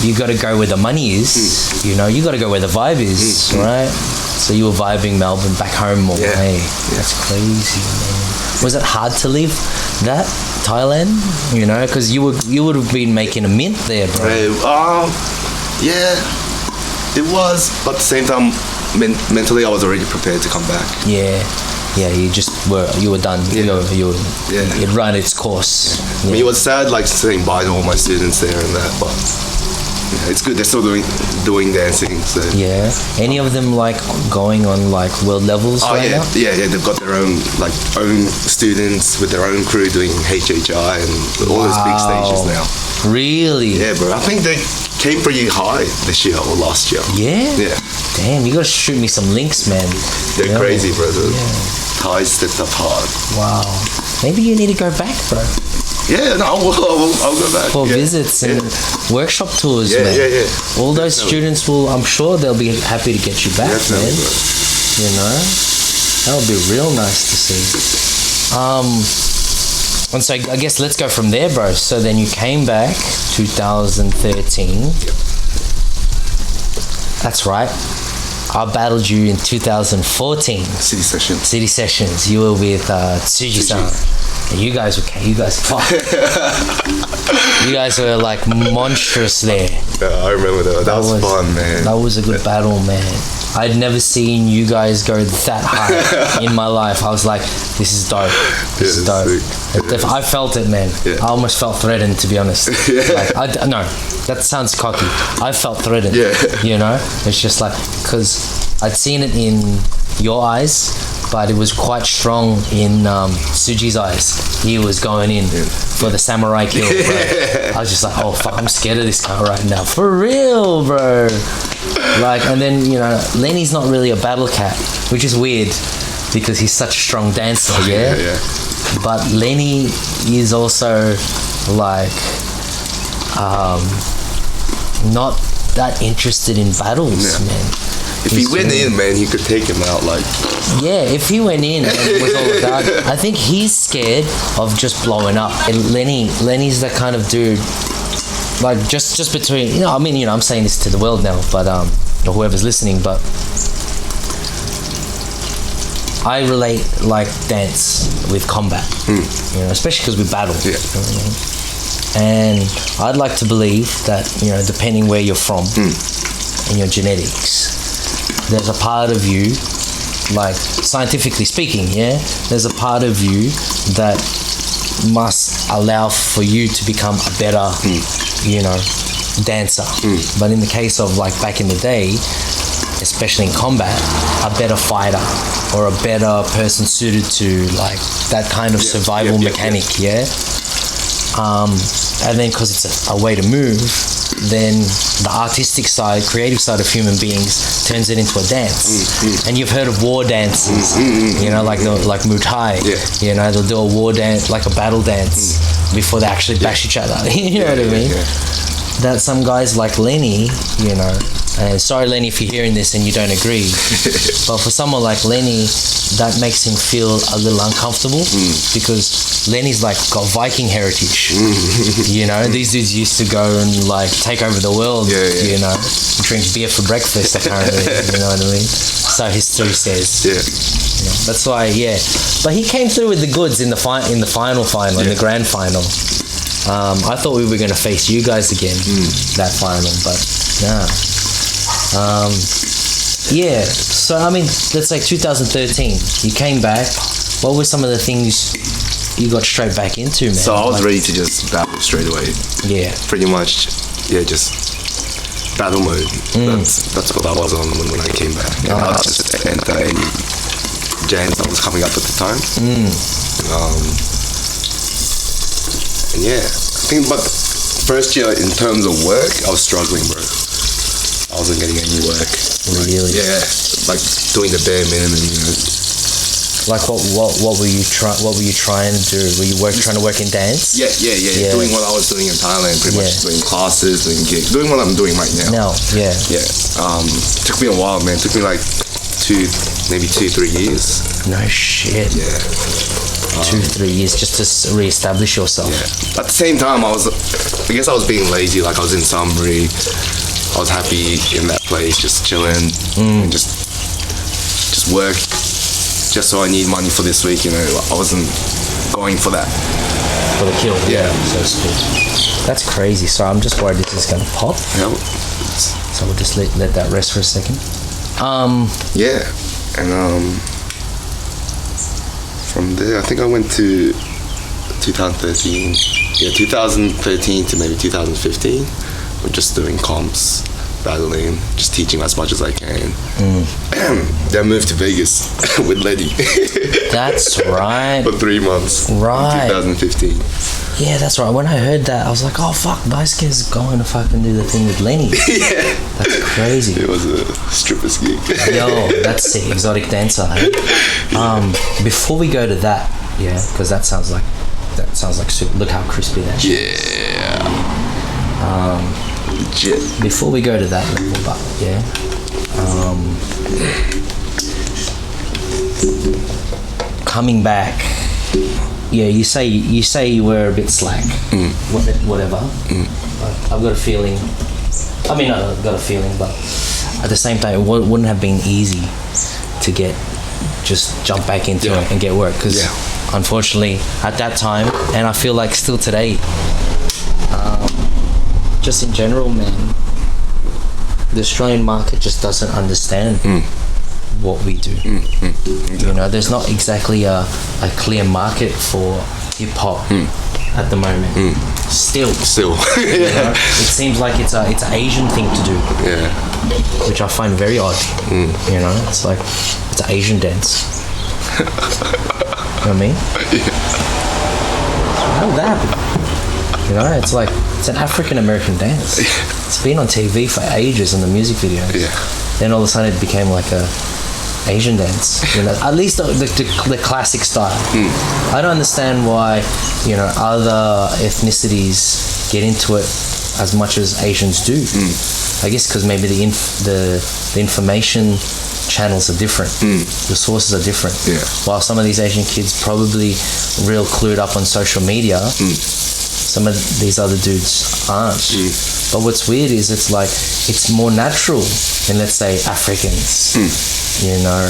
you gotta go where the money is, you know? You gotta go where the vibe is, right? So you were vibing Melbourne back home more. Yeah. Hey, that's crazy, man. Was it hard to leave that Thailand? You know, because you would have been making a mint there, bro. Yeah, it was. But at the same time, mentally, I was already prepared to come back. Yeah, you were done. Yeah. It ran its course. I mean, it was sad, like saying bye to all my students there and that, but it's good. They're still doing dancing. So. Yeah. Any of them like going on like world levels right now? Yeah. They've got their own students with their own crew doing HHI and all those big stages now. Really? Yeah, bro. I think they came pretty high this year or last year. Yeah. Yeah. Damn, you gotta shoot me some links, man. They're crazy, bro. Thai stepped up hard. Wow. Maybe you need to go back, bro. Yeah, no, I'll go back. For visits and workshop tours, man. Yeah. All those students I'm sure they'll be happy to get you back, man. You know? That would be real nice to see. And so I guess let's go from there, bro. So then you came back 2013. Yep. That's right. I battled you in 2014. City Sessions. You were with Tsuji-san. And you guys were like monstrous there. Yeah, I remember that. That was fun, man. That was a good battle, man. I'd never seen you guys go that high in my life. I was like, this is dope. This is dope. I felt it, man. Yeah. I almost felt threatened, to be honest. Like, no, that sounds cocky. I felt threatened. Yeah. You know? It's just like, because I'd seen it in your eyes, but it was quite strong in Suji's eyes. He was going in for the samurai kill, bro. I was just like, oh fuck, I'm scared of this guy right now. For real, bro. Like, and then, you know, Lenny's not really a battle cat, which is weird because he's such a strong dancer, yeah? But Lenny is also like not that interested in battles, man. If he went in, man, he could take him out, like... Yeah, if he went in and it was all about... I think he's scared of just blowing up. And Lenny's that kind of dude, like, just between... You know, I mean, you know, I'm saying this to the world now, but, or whoever's listening, but... I relate, like, dance with combat. You know, especially because we battle. Yeah. You know what I mean? And I'd like to believe that, you know, depending where you're from and your genetics... There's a part of you, like scientifically speaking, there's a part of you that must allow for you to become a better, you know, dancer. But in the case of like back in the day, especially in combat, a better fighter or a better person suited to like that kind of survival mechanic, and then because it's a way to move, then the artistic side, creative side of human beings turns it into a dance. And you've heard of war dances, you know, like Muay Thai. You know, they'll do a war dance, like a battle dance, before they actually bash each other. You know what I mean? That some guys like Lenny, you know, and sorry Lenny if you're hearing this and you don't agree, but for someone like Lenny, that makes him feel a little uncomfortable because Lenny's like got Viking heritage. You know, these dudes used to go and like take over the world. You know, drink beer for breakfast apparently. You know what I mean? So history says. You know, that's why, but he came through with the goods in the final, in the grand final. I thought we were going to face you guys again that final, but nah. So I mean, let's say 2013, you came back. What were some of the things you got straight back into, man? So I was ready to just battle straight away. Pretty much, just battle mode. That's what I was on when I came back. And I just enter any jams that was coming up at the time. And I think, but first year in terms of work, I was struggling, bro. I wasn't getting any work. Really? Like doing the bare minimum, you know. Like what were you trying to do? Were you trying to work in dance? Yeah. Doing what I was doing in Thailand, pretty much doing classes, doing gigs, doing what I'm doing right now. Took me a while, man. Took me like 2-3 years. No shit. 2-3 years just to re-establish yourself. At the same time, I guess I was being lazy. Like I was in Sunbury. I was happy in that place, just chilling and just work. Just so I need money for this week, you know. I wasn't going for that. For the kill. So to speak. That's crazy. So I'm just worried this is gonna pop. So we'll just let that rest for a second. From there, I think I went to 2013. 2013 to maybe 2015. We're just doing comps, battling, just teaching as much as I can. Then I moved to Vegas with Letty. That's right. For 3 months. Right. In 2015. Yeah, that's right. When I heard that, I was like, oh fuck, Daisuke's going to fucking do the thing with Lenny. That's crazy. It was a stripper's gig. Yo, that's sick. Exotic dancer. Hey? Before we go to that, because that sounds like super. Look how crispy that shit is. Legit. Before we go to that level, but coming back, you say you were a bit slack, whatever. But I've got a feeling. I mean, I've got a feeling, but at the same time, it wouldn't have been easy to just jump back into it and get work, because unfortunately at that time, and I feel like still today, just in general, man, the Australian market just doesn't understand what we do. You know, there's not exactly a clear market for hip-hop at the moment. Still. You know, it seems like it's an Asian thing to do. Which I find very odd. You know, it's like it's an Asian dance. You know what I mean? How did that happen? You know, it's like it's an African American dance. It's been on TV for ages in the music videos. Then all of a sudden it became like a Asian dance. You know, at least the classic style. I don't understand why, you know, other ethnicities get into it as much as Asians do. I guess because maybe the information channels are different. The sources are different. While some of these Asian kids probably real clued up on social media, some of these other dudes aren't. But what's weird is it's like it's more natural in, let's say, Africans, you know,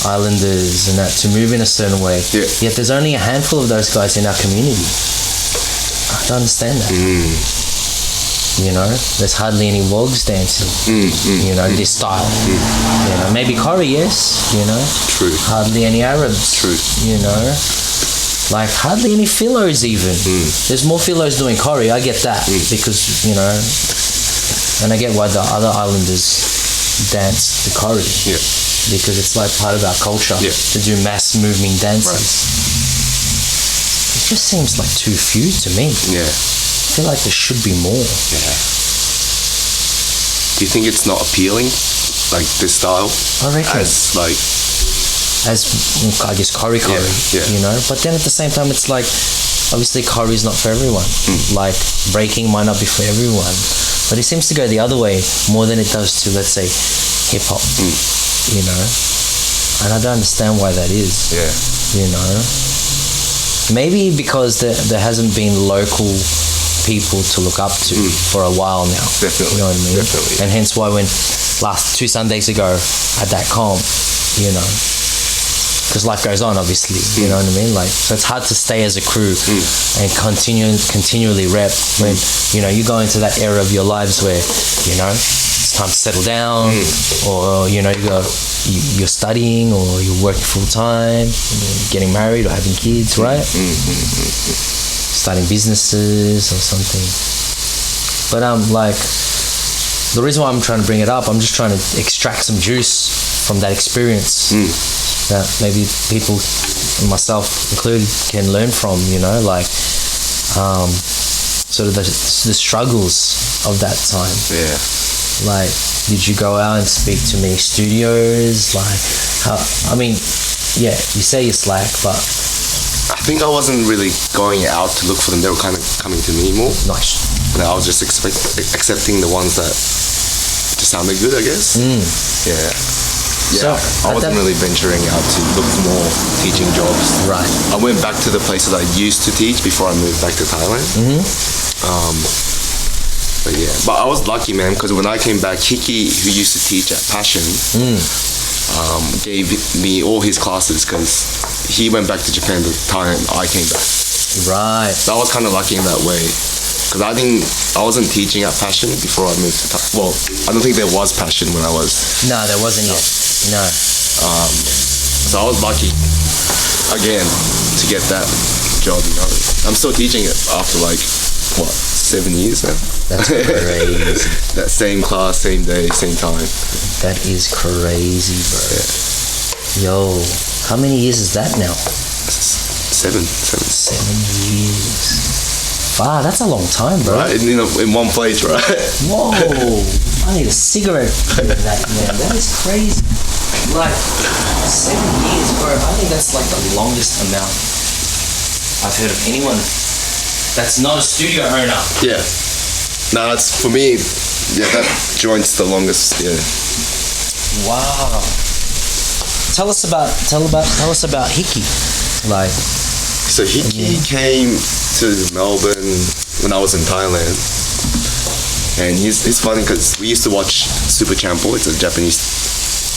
islanders and that, to move in a certain way. Yet there's only a handful of those guys in our community. I don't understand that. You know, there's hardly any wogs dancing. You know, this style. You know, maybe Kori, yes. You know, hardly any Arabs. You know. Like hardly any Philos even. There's more Philos doing Kori, I get that, because, you know, and I get why the other islanders dance the Kori, because it's like part of our culture to do mass moving dances. It just seems like too few to me. I feel like there should be more. Do you think it's not appealing, like this style? I reckon. As I guess Kori, you know, but then at the same time it's like obviously choreo's not for everyone. Like breaking might not be for everyone, but it seems to go the other way more than it does to, let's say, hip hop. You know, and I don't understand why that is. Yeah. You know, maybe because there hasn't been local people to look up to for a while now. Definitely. You know what I mean? Definitely. And hence why when last 2 Sundays ago at that comp, you know, because life goes on, obviously, you know what I mean? Like, so it's hard to stay as a crew and continually rep when, you know, you go into that era of your lives where, you know, it's time to settle down, or, you know, you're studying, or you're working full time, you're getting married or having kids, right? Starting businesses or something. But like, the reason why I'm trying to bring it up, I'm just trying to extract some juice from that experience that maybe people, myself included, can learn from, you know, like sort of the struggles of that time. Yeah. Like, did you go out and speak to many studios? Like, how, I mean, yeah, you say you're slack, but I think I wasn't really going out to look for them. They were kind of coming to me more. nice. And I was just accepting the ones that just sounded good, I guess. Yeah. Yeah, So, I wasn't really venturing out to look for more teaching jobs. Right. I went back to the places I used to teach before I moved back to Thailand. But yeah, but I was lucky, man, because when I came back, Hickey, who used to teach at Passion, gave me all his classes because he went back to Japan the time I came back. Right. So I was kind of lucky in that way. Because I wasn't teaching at Passion before I moved to Thailand. Well, I don't think there was Passion when I was. No, there wasn't yet. No. So I was lucky, again, to get that job, you know. I'm still teaching it after like, what, 7 years now? That's crazy. That same class, same day, same time. That is crazy, bro. Yeah. Yo, how many years is that now? 7 years. Wow, that's a long time, bro. Right, in one place, right? Whoa, I need a cigarette doing that, man. That is crazy. Like, 7 years, bro. I think that's like the longest amount I've heard of anyone that's not a studio owner. Yeah. No, that's, for me, yeah, that joint's the longest, yeah. Wow. Tell us about Hickey. Like, so Hickey came to Melbourne when I was in Thailand, and it's funny because we used to watch Super Champo. It's a Japanese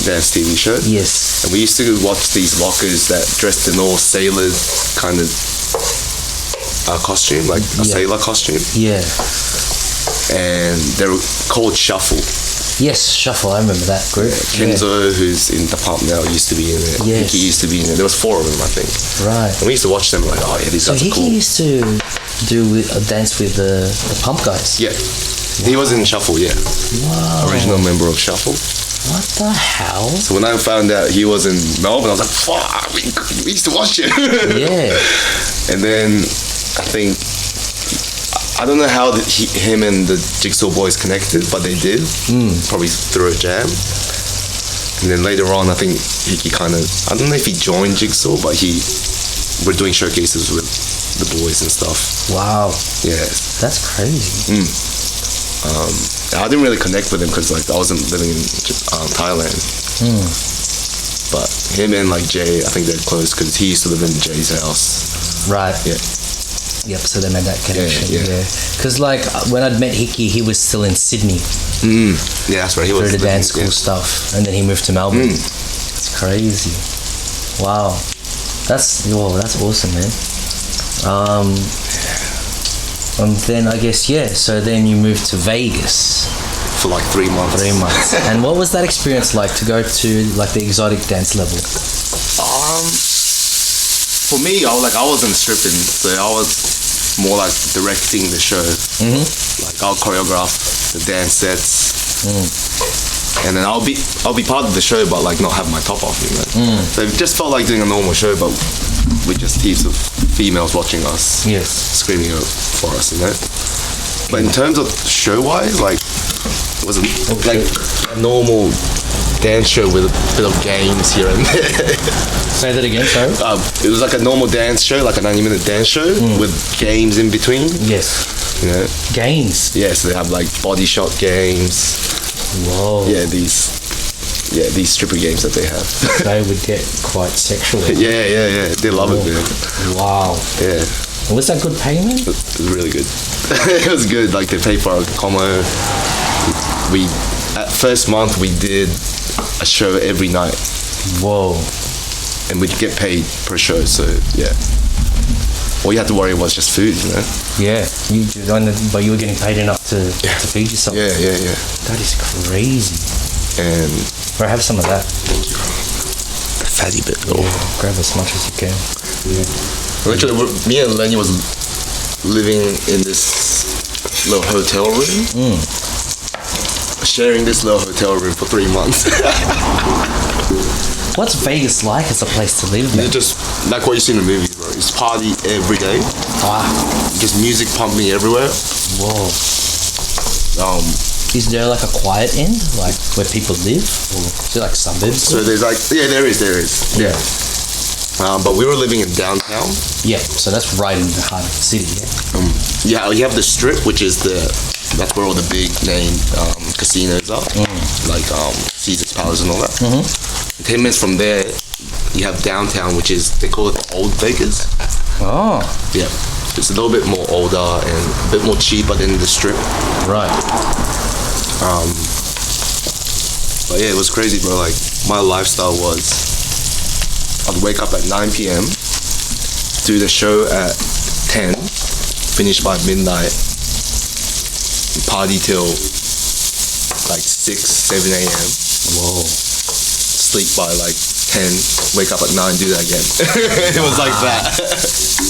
dance TV show. Yes. And we used to watch these lockers that dressed in all sailor kind of costume, like a sailor costume. Yeah. And they were called Shuffle. Yes, Shuffle. I remember that group. Kenzo, who's in the pump now, used to be in it. Yes. Hickey used to be in it. There was 4 of them, I think. Right. And we used to watch them like, oh yeah, these guys are Hickey cool. used to do a dance with the pump guys. Yeah. He was in Shuffle, yeah. Wow. Original member of Shuffle. What the hell? So when I found out he was in Melbourne, I was like, fuck, we used to watch it. Yeah. And then I think, I don't know how him and the Jigsaw boys connected, but they did. Probably through a jam. And then later on, I think Hickey kind of, I don't know if he joined Jigsaw, but we're doing showcases with the boys and stuff. Wow. Yeah. That's crazy. I didn't really connect with him because like I wasn't living in Thailand. But him and like Jay, I think they're close because he used to live in Jay's house. Right. Yeah. Yep, so they made that connection. Yeah. Because like when I'd met Hickey, he was still in Sydney. Yeah, that's right. He was through the dance school stuff, and then he moved to Melbourne. It's crazy. Wow. That's awesome, man. And then I guess so then you moved to Vegas for like 3 months. 3 months. And what was that experience like to go to like the exotic dance level? For me, I wasn't stripping, so I was more like directing the show. Like I'll choreograph the dance sets, and then I'll be part of the show, but like not have my top off, you know. So it just felt like doing a normal show, but with just heaps of females watching us, screaming for us, you know. But in terms of show-wise, like It was like a normal dance show with a bit of games here and there. Say that again, sorry. It was like a normal dance show, like a 90-minute dance show with games in between. Yes. You know? Games. Yeah, so they have like body shot games. Whoa. Yeah, these stripper games that they have. They would get quite sexual. Yeah. They love it, man. Wow. Yeah. Was that good payment? It was really good. It was good. Like they paid for our commo. At first month we did a show every night. Whoa. And we'd get paid per show, so yeah. All you had to worry was just food, you know? Yeah, but you were getting paid enough to feed yourself. Yeah. That is crazy. And bro, have some of that. the fatty bit. Yeah, grab as much as you can. Yeah. Actually, me and Lenny was living in this little hotel room. Sharing this little hotel room for 3 months. What's Vegas like as a place to live, man? It's just like what you see in the movies, bro. It's party every day. Wow. Just music pumping everywhere. Whoa. Um, Is there like a quiet end, like where people live, or is it like suburbs? so there's like, yeah, there is. Yeah. But we were living in downtown. Yeah. So that's right in the heart of the city. Yeah. Yeah, you have the strip, which is that's where all the big name casinos are, like Caesar's Palace and all that. 10 minutes from there, you have downtown, which is, they call it the Old Vegas. Oh. Yeah, it's a little bit more older and a bit more cheaper than the strip. Right. But yeah, it was crazy, bro. Like my lifestyle was, I'd wake up at 9 p.m, do the show at 10, finish by midnight, party till like 6, 7 a.m. Whoa. Sleep by like 10, wake up at 9, do that again. It was like that.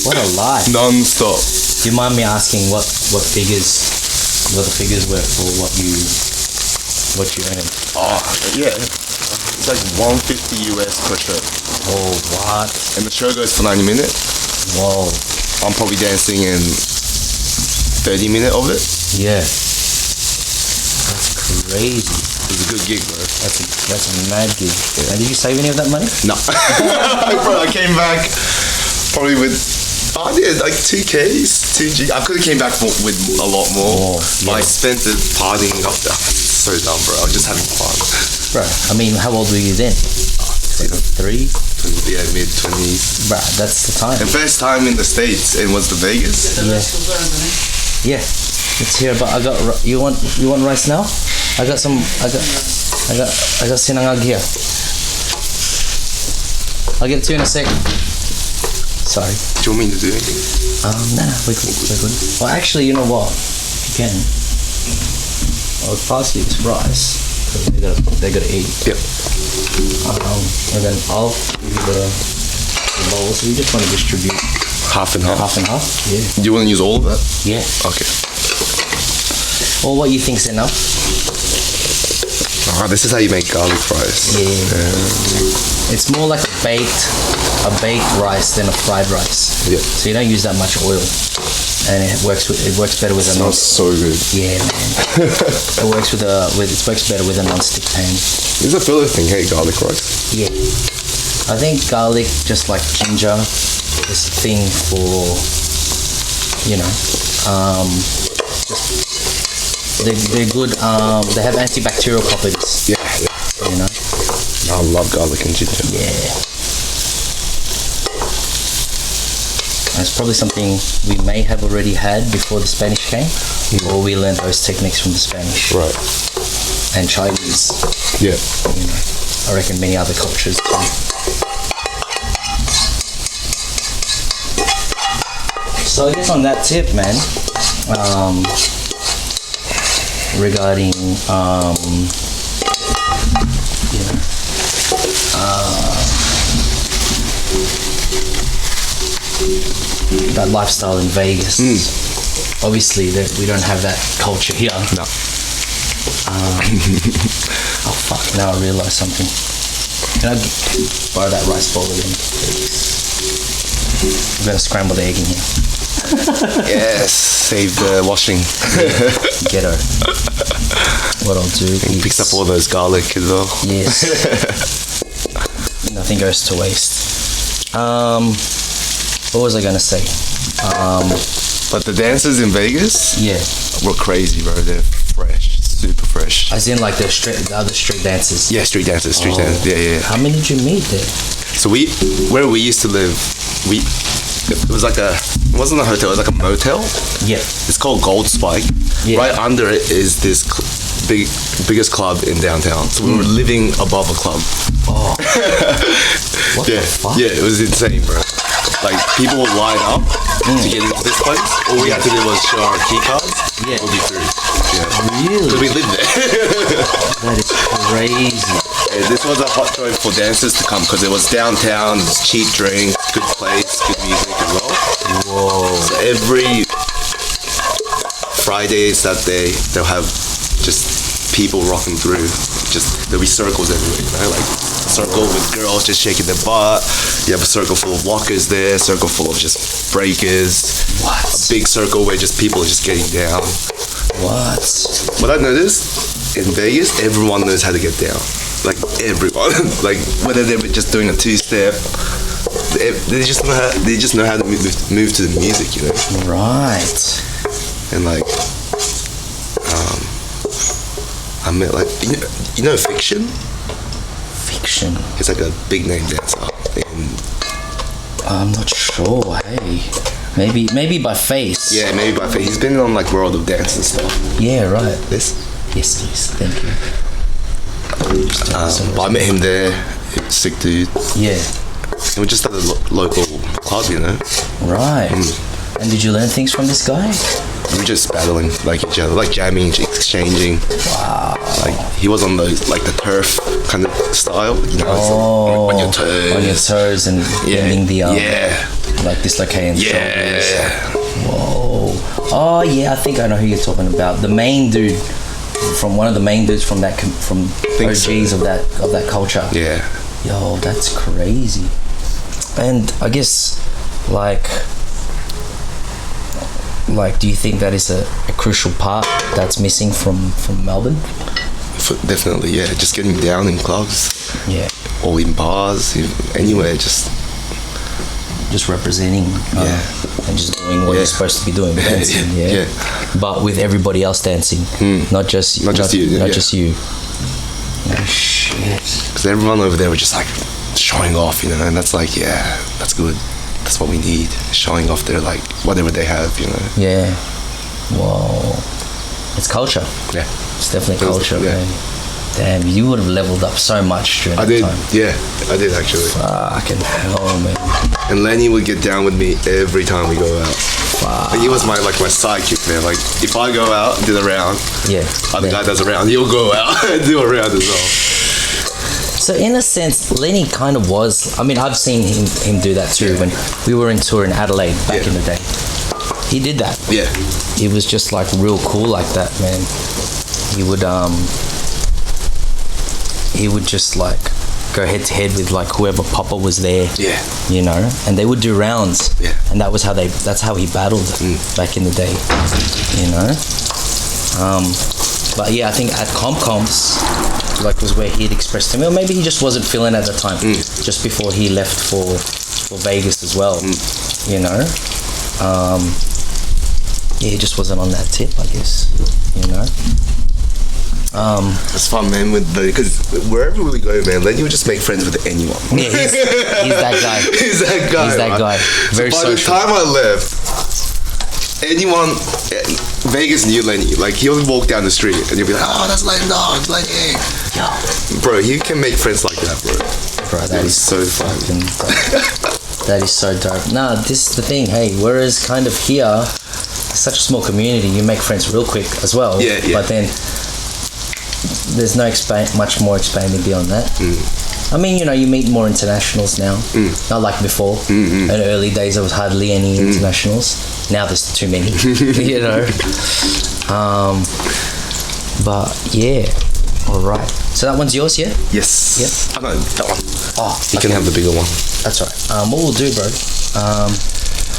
What a life. Non-stop. Do you mind me asking what the figures were for what you earned? Oh, yeah. It's like $150 US per show. Oh, what? And the show goes for 90 minutes. Whoa. I'm probably dancing in 30 minutes of it. Yeah. That's crazy. It's a good gig, bro. That's a mad gig. Yeah. And did you save any of that money? No. Bro, I came back probably with, I did like 2Ks, 2G. I could have came back with a lot more. But I spent it partying up there. So dumb, bro. I was just having fun. Bro, I mean, how old were you then? 3? Yeah, mid-20s. Bro, that's the time. And first time in the States, it was the Vegas. Yeah. Let's hear about. You want rice now? I got sinangag here. I'll get it to you in a sec. Sorry. Do you want me to do anything? Nah, we're good. Well, actually, you know what? You can. I'll pass you this rice. They gotta eat. Yep. And then I'll give you the bowl. So we just want to distribute half and half. Half and half. Yeah. Do you want to use all of that? Yeah. Okay. Or what you think's enough? This is how you make garlic fries. Yeah. It's more like a baked rice than a fried rice. Yeah. So you don't use that much oil, and it works better with a non. So good. Yeah, man. It works better with a non-stick pan. It's a filler thing, hey, garlic rice. Yeah. I think garlic, just like ginger, is a thing for, they're good. They have antibacterial properties. Yeah. You know. I love garlic and ginger. Yeah. It's probably something we may have already had before the Spanish came, or we learned those techniques from the Spanish. Right. And Chinese. Yeah. I reckon many other cultures too. So I guess on that tip, man, regarding that lifestyle in Vegas. Obviously, we don't have that culture here. No. Oh fuck! Now I realise something. Can I borrow that rice bowl again, please? I'm gonna scramble the egg in here. Yes, save the washing. Ghetto. what I'll do And is... picks up all those garlic as well. Yes. Nothing goes to waste. What was I gonna say? But the dancers in Vegas were crazy, bro. They're fresh, super fresh. As in like the other street dancers? Yeah, street dancers. Yeah. How many did you meet there? So where we used to live, it was like it wasn't a hotel, it was like a motel. Yeah. It's called Gold Spike. Yeah. Right under it is this biggest club in downtown. So we were living above a club. Oh. What the fuck? Yeah, it was insane, bro. Like, people would line up to get into this place. All we had to do was show our key cards. Yeah. We'll be through. Yeah. Really? Because we lived there. That is crazy. And this was a hot joint for dancers to come because it was downtown, it's cheap drinks, good place, good music as well. Whoa. So every Friday, Saturday, they'll have just people rocking through. Just there'll be circles everywhere, you know, like a circle with girls just shaking their butt. You have a circle full of walkers there, a circle full of just breakers. What? A big circle where just people are just getting down. What? What I noticed in Vegas, everyone knows how to get down. Like everyone. Like whether they're just doing a two-step, they just know how to move to the music, you know. Right. And like, I met like you know Fiction. Fiction. He's like a big name dancer. I'm not sure. Hey, maybe by face. Yeah, maybe by face. He's been on like World of Dance and stuff. Yeah, right. This? Yes, please. Thank you. But I met him there. Sick dude. Yeah. And we just at a local club, you know. Right. And did you learn things from this guy? We were just battling like each other, like jamming, exchanging. Wow. Like he was on those like the turf kind of style, you know, on your toes. On your toes and bending the arm. Yeah. Like dislocating the shoulders. Yeah. Whoa. Oh yeah, I think I know who you're talking about. The main dude from one of the main dudes from OGs of that culture. Yeah. Yo, that's crazy. And I guess like do you think that is a crucial part that's missing from Melbourne? Definitely, yeah. Just getting down in clubs. Yeah. Or in bars, anywhere, just representing. And just doing what you're supposed to be doing, dancing. Yeah. But with everybody else dancing, not just you. Just you. Oh shit. Because everyone over there was just like showing off, you know, and that's like, yeah, that's good. That's what we need. Showing off their like whatever they have, you know. Yeah. Whoa. It's culture. Yeah. It's definitely culture, man. Damn, you would have leveled up so much during that time. Yeah, I did actually. Fucking hell, man. And Lenny would get down with me every time we go out. Fuck. He was my sidekick, man. Like if I go out and do the round, other guy does a round, he'll go out and do a round as well. So in a sense, Lenny kind of was. I mean, I've seen him do that too. When we were in tour in Adelaide back in the day, he did that. Yeah. He was just like real cool like that, man. He would just like go head to head with like whoever Papa was there. Yeah. You know, and they would do rounds. Yeah. And that's how he battled back in the day. You know. But yeah, I think at comps, like was where he'd expressed to me, or maybe he just wasn't feeling at the time, just before he left for Vegas as well. You know, he just wasn't on that tip, I guess. You know. It's fun, man. Because wherever we go, man, Lenny would just make friends with anyone. Yeah, he's that guy. He's that guy. He's that guy. Very so by social. the time I left, Vegas knew Lenny. Like he would walk down the street and you'll be like, "Oh, that's Lenny, it's Lenny." Yo. Bro, you can make friends like that, bro. Bro, that is so fun. That is so dope. Nah, this is the thing. Hey, whereas kind of here, it's such a small community, you make friends real quick as well. Yeah. But then there's no much more expanding beyond that. I mean, you know, you meet more internationals now. Not like before. In the early days, there was hardly any internationals. Now there's too many. You know. But yeah. All right. So that one's yours, yeah? Yes. Yep. I know that one. Oh, you can have the bigger one. That's right. What we'll do, bro?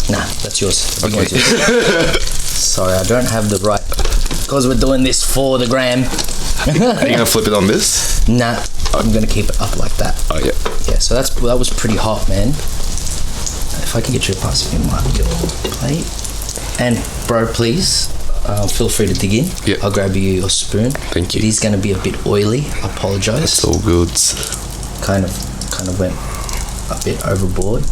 Nah, that's yours. The big one's yours. Sorry, I don't have the right, because we're doing this for the gram. Are you gonna flip it on this? Nah, I'm gonna keep it up like that. Oh yeah. Yeah, so that was pretty hot, man. If I can get you to pass me your plate. And bro, please, feel free to dig in. Yeah. I'll grab you your spoon. Thank you. It is gonna be a bit oily. I apologize. It's all good. Kind of went a bit overboard.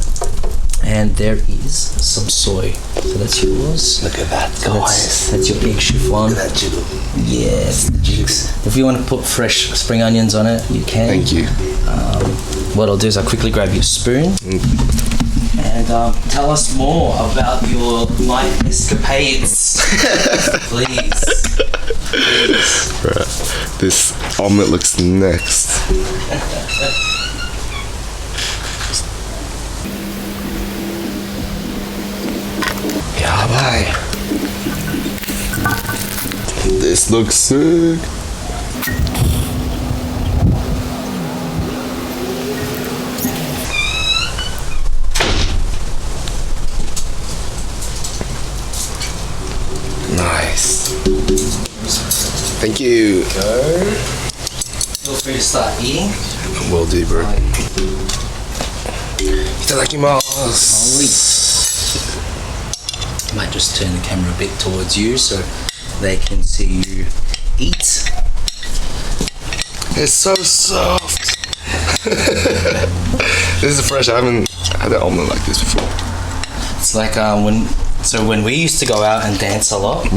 And there is some soy. So that's yours. Look at that, So guys. that's your egg chiffon. Look at that jiggle. Yes, the jigs. If you want to put fresh spring onions on it, you can. Thank you. What I'll do is I'll quickly grab your spoon and tell us more about your life escapades. Please. Right. This omelette looks next. Yeah, bye. This looks sick. Nice. Thank you. Go. Feel free to start eating. Will do, bro. Itadakimasu. I might just turn the camera a bit towards you so they can see you eat. It's so soft. This is fresh. I haven't had an omelette like this before. It's like when we used to go out and dance a lot.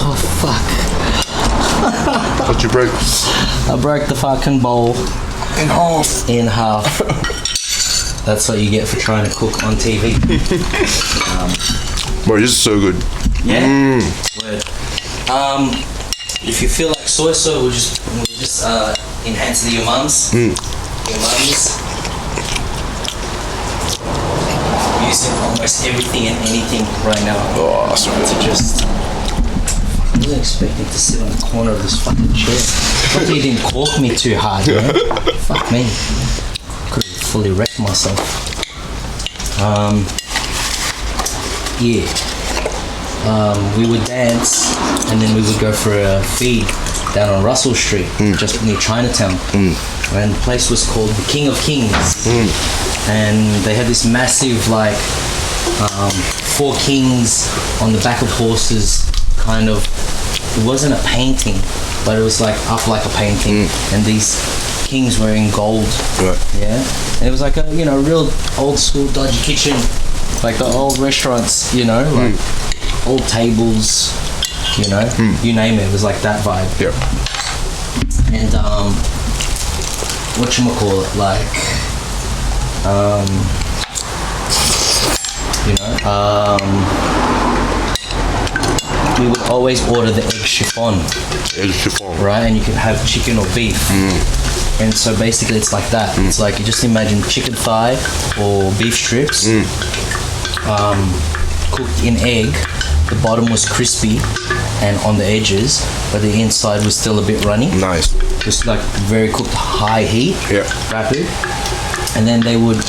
Oh fuck! What you broke? I broke the fucking bowl In half. in half. That's what you get for trying to cook on TV. Bro, this is so good. Yeah. Word. If you feel like soy we'll just enhance the umams. Your mums. Using almost everything and anything right now. Oh, that's To just. I wasn't expecting to sit on the corner of this fucking chair. Hopefully you didn't cork me too hard, man. Fuck me. Could have fully wrecked myself. Yeah. We would dance and then we would go for a feed down on Russell Street, just near Chinatown. And the place was called the King of Kings. And they had this massive, like, 4 kings on the back of horses, kind of. It wasn't a painting, but it was like up like a painting. And these kings were in gold. Right. Yeah. And it was like a, real old school dodgy kitchen, like the old restaurants, like old tables, you name it. It was like that vibe. Yeah. And whatchamacallit, like, we would always order the egg chiffon. Egg chiffon. Right, and you can have chicken or beef. And so basically it's like that. It's like you just imagine chicken thigh or beef strips cooked in egg. The bottom was crispy and on the edges, but the inside was still a bit runny. Nice. Just like very cooked, high heat, rapid. And then they would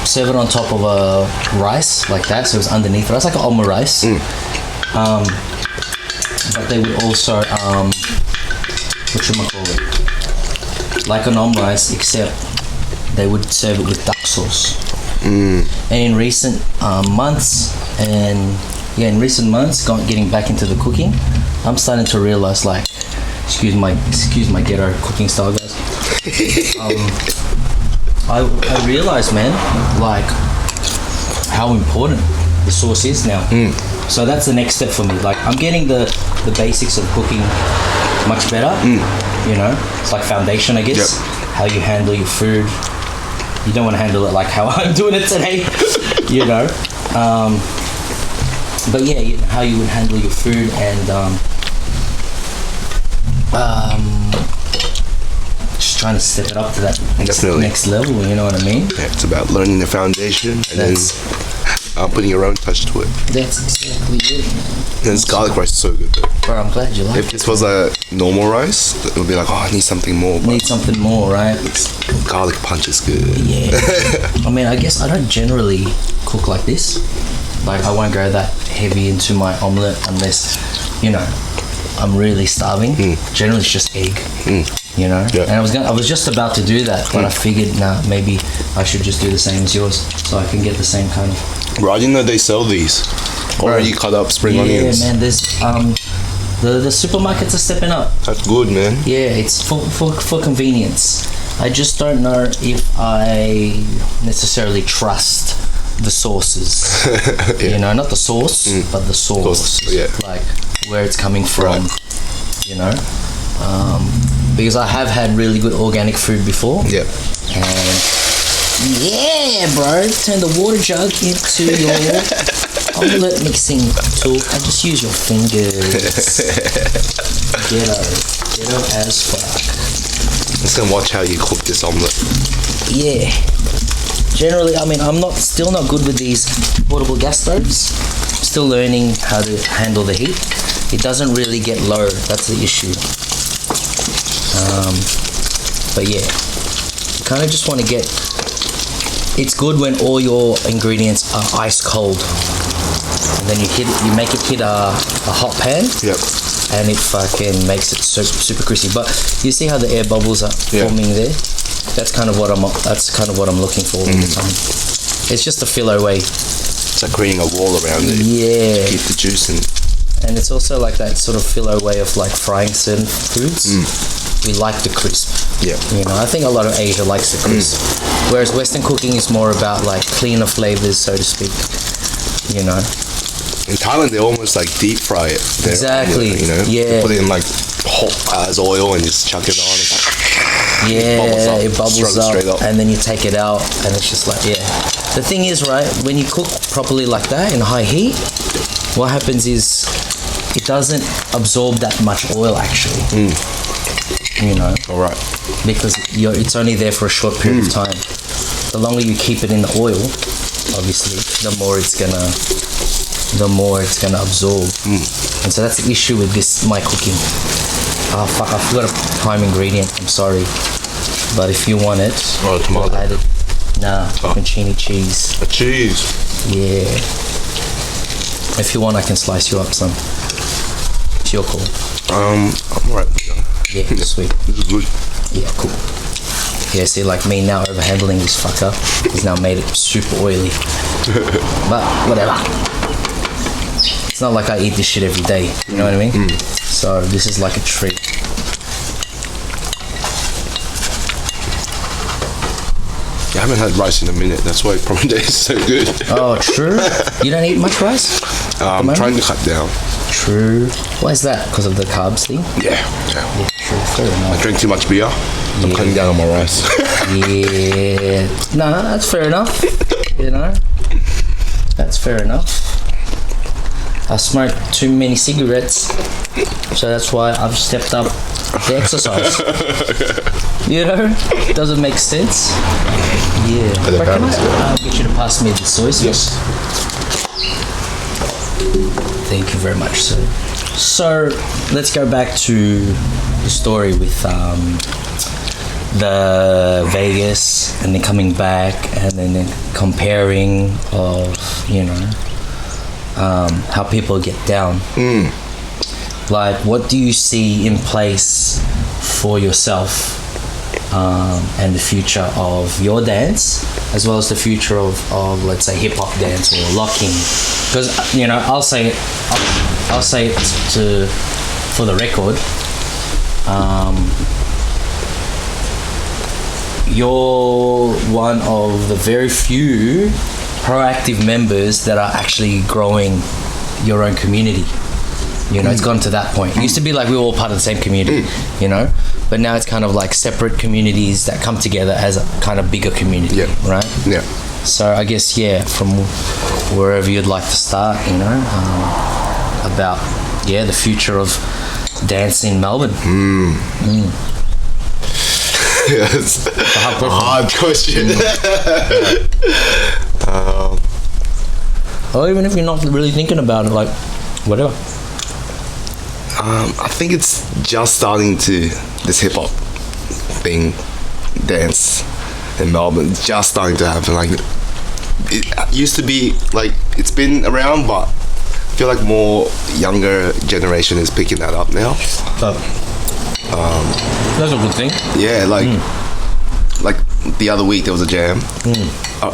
serve it on top of a rice like that, so it was underneath rice, like an alma rice. But they would also, like an omelette rice, except they would serve it with duck sauce. And in recent months, getting back into the cooking, I'm starting to realize, like, excuse my ghetto cooking style, guys. I realized, man, like, how important the sauce is now. So that's the next step for me. Like, I'm getting the basics of cooking much better. It's like foundation, I guess. Yep. How you handle your food. You don't want to handle it like how I'm doing it today, But yeah, how you would handle your food and just trying to step it up to that next level. You know what I mean? Yeah, it's about learning the foundation and then putting your own touch to it. That's exactly it. And this garlic rice is so good though. Bro, I'm glad you like it. If this was a normal rice, it would be like, I need something more. Need something more, right? Garlic punch is good. Yeah. I mean, I guess I don't generally cook like this. Like, I won't go that heavy into my omelette unless, I'm really starving, generally it's just egg. You know, and I was just about to do that, but I figured, maybe I should just do the same as yours, so I can get the same kind of. Bro, I didn't know they sell these. Already cut up spring onions. Yeah, man. There's the supermarkets are stepping up. That's good, man. Yeah, it's for convenience. I just don't know if I necessarily trust the sources. You know, not the sauce, but the source. Like where it's coming from. You know. Because I have had really good organic food before. Yeah. And yeah, bro, turn the water jug into your omelette mixing tool and just use your fingers. Ghetto as fuck. Let's go watch how you cook this omelette. Yeah. Generally, I mean, I'm still not good with these portable gas stoves. Still learning how to handle the heat. It doesn't really get low. That's the issue. But yeah, you kind of just want to get. It's good when all your ingredients are ice cold, and then you make it hit a hot pan. Yep. And it fucking makes it super crispy. But you see how the air bubbles are forming there? That's kind of what I'm looking for all the time. It's just to fill away. It's like creating a wall around it. Yeah. Keep the juice in. And it's also like that sort of filler way of like frying certain foods. We like the crisp. Yeah. You know, I think a lot of Asia likes the crisp. Whereas Western cooking is more about like cleaner flavors, so to speak. You know. In Thailand, they almost like deep fry it. Exactly. You know. Yeah. They put it in like hot as oil and just chuck it on. It bubbles up, and then you take it out, and it's just like The thing is, right, when you cook properly like that in high heat, what happens is it doesn't absorb that much oil actually. You know. All right. Because it's only there for a short period of time. The longer you keep it in the oil, obviously, the more it's gonna absorb. And so that's the issue with my cooking. Oh fuck! I forgot a prime ingredient. I'm sorry, but if you want it, tomato. I'll add it. Mancini cheese. A cheese. Yeah. If you want, I can slice you up some. It's your call. I'm alright. Yeah, sweet. This is good. Yeah, cool. Yeah, see, like me now overhandling this fucker, he's now made it super oily. But whatever. It's not like I eat this shit every day. You know what I mean? So this is like a treat. I haven't had rice in a minute. That's why probably is so good. Oh, true. You don't eat much rice? I'm trying to cut down. True. Why is that? Because of the carbs thing? Yeah. True. Fair enough. I drink too much beer. I'm cutting down on my rice. Yeah. No, that's fair enough. You know? That's fair enough. I smoke too many cigarettes, so that's why I've stepped up the exercise. You know? Doesn't make sense. Yeah. But can I get you to pass me the soy sauce? Yes. Thank you very much, sir. So let's go back to the story with the Vegas and then coming back and then comparing of, you know, how people get down. Like, what do you see in place for yourself and the future of your dance, as well as the future of let's say hip-hop dance or locking? Because, you know, I'll say it for the record, you're one of the very few proactive members that are actually growing your own community. You know, it's gone to that point. It used to be like we were all part of the same community, you know, but now it's kind of like separate communities that come together as a kind of bigger community, right? Yeah. So I guess, from wherever you'd like to start, you know, about, the future of dance in Melbourne. Yes. A hard question. Or even if you're not really thinking about it, like, whatever. I think it's just starting to, this hip-hop thing, dance in Melbourne, it's just starting to happen. Like, it used to be, like, it's been around, but I feel like more younger generation is picking that up now. That's a good thing. Yeah, like the other week there was a jam,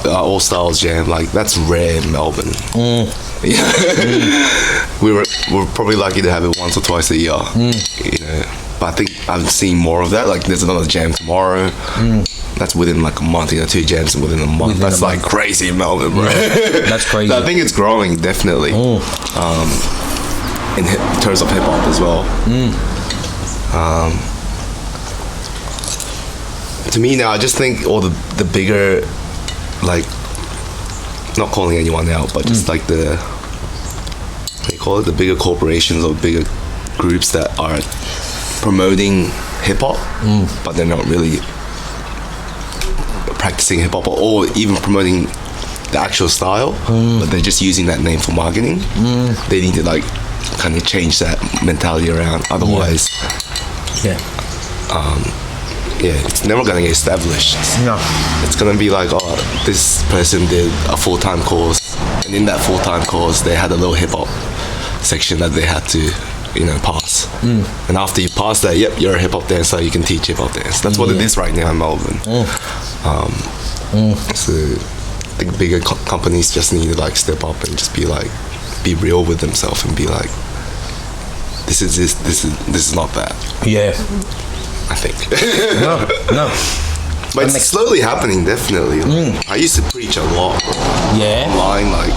All Styles jam. Like that's rare in Melbourne. Yeah. We're probably lucky to have it once or twice a year. You know, but I think I've seen more of that. Like there's another jam tomorrow. That's within like a month. You know, 2 jams within a month. That's like crazy in Melbourne, bro. That's crazy. So I think it's growing definitely. In terms of hip hop as well. To me now, I just think all the bigger, like, not calling anyone out, but just like what do you call it, the bigger corporations or bigger groups that are promoting hip hop, but they're not really practicing hip hop or even promoting the actual style, but they're just using that name for marketing. They need to like kind of change that mentality around. Otherwise, it's never gonna get established. No. It's gonna be like, oh, this person did a full-time course, and in that full-time course they had a little hip-hop section that they had to, you know, pass. And after you pass that, yep, you're a hip-hop dancer, you can teach hip-hop dance. That's what it is right now in Melbourne. So I think bigger companies just need to like step up and just be real with themselves and be like, this is not that. Yeah. I think. No. But it's slowly happening, definitely. I used to preach a lot online. Like,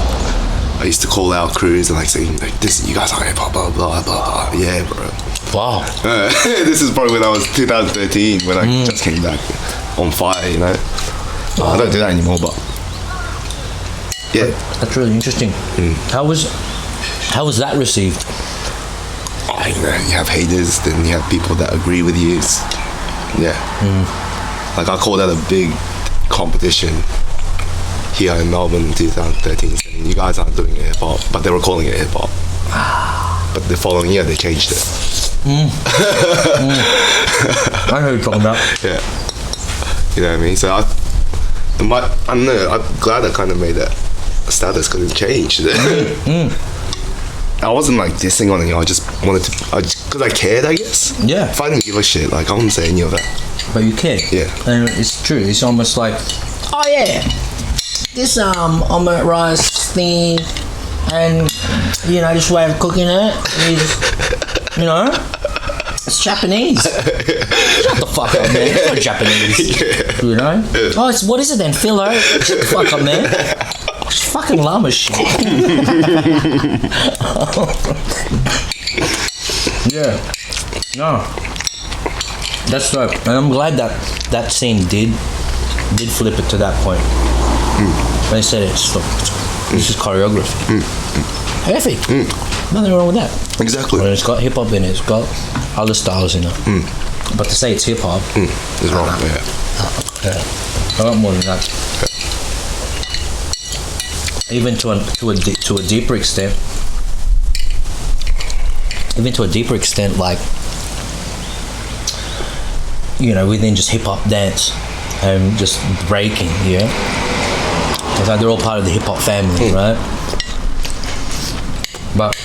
I used to call out crews and like saying, like, "This, you guys are hip hop, blah blah blah blah." Yeah, bro. Wow. This is probably when I was 2013 when I just came back on fire. You know, I don't do that anymore. But yeah, that's really interesting. How was that received? You know, you have haters, then you have people that agree with you. Like I call that a big competition here in Melbourne in 2013, saying you guys aren't doing hip hop, but they were calling it hip hop. But the following year they changed it. I know what you're talking about. Yeah, you know what I mean. So I don't know. I'm glad I kind of made that status because it changed. I wasn't like dissing on it, I just wanted to, because I cared, I guess. Yeah. If I didn't give a shit, like I wouldn't say any of that. But you cared. Yeah. And it's true. It's almost like, oh yeah, this omelette rice thing, and you know this way of cooking it is, you know, it's Japanese. Shut the fuck up, man. It's not Japanese. Yeah. You know. Oh, it's what is it then, filler? Shut the fuck up, man. It's fucking llama shit. Yeah. No. That's dope. And I'm glad that scene did flip it to that point. They said it's is choreography. Perfect. Nothing wrong with that. Exactly. And it's got hip hop in it, it's got other styles in it. But to say it's hip hop is wrong. Yeah. A lot more than that. Even to a deeper extent. Like, you know, within just hip hop dance and just breaking, yeah. It's like they're all part of the hip hop family, right? But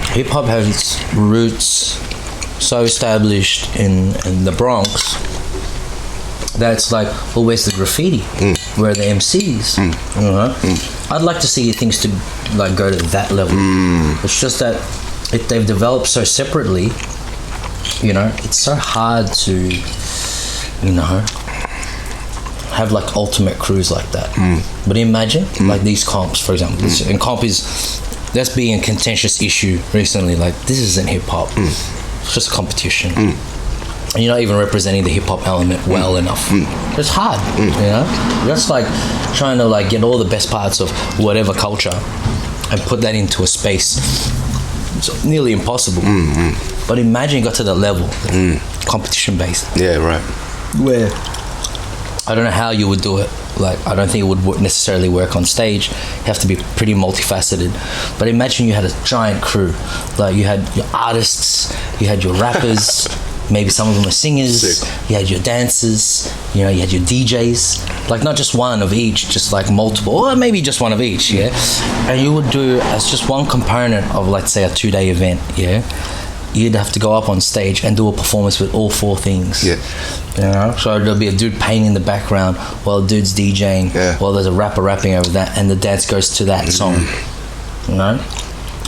hip hop has its roots so established in the Bronx that it's like always the graffiti, where the MCs, you know. I'd like to see things to like go to that level. It's just that they've developed so separately, you know. It's so hard to, you know, have like ultimate crews like that. But imagine like these comps, for example. And comp that's being a contentious issue recently. Like, this isn't hip hop. It's just a competition. And you're not even representing the hip hop element well enough. It's hard, you know. That's like trying to like get all the best parts of whatever culture and put that into a space. It's nearly impossible. But imagine you got to that level, competition based. Yeah, right. Where I don't know how you would do it. Like, I don't think it would necessarily work on stage. You have to be pretty multifaceted. But imagine you had a giant crew. Like, you had your artists, you had your rappers, maybe some of them were singers. Sick. You had your dancers, you know, you had your DJs, like not just one of each, just like multiple, or maybe just one of each, yeah. And you would do as just one component of, let's say, a 2-day event, yeah. You'd have to go up on stage and do a performance with all 4 things. Yeah. You know? So there'll be a dude painting in the background while a dude's DJing, while there's a rapper rapping over that, and the dance goes to that song. You know?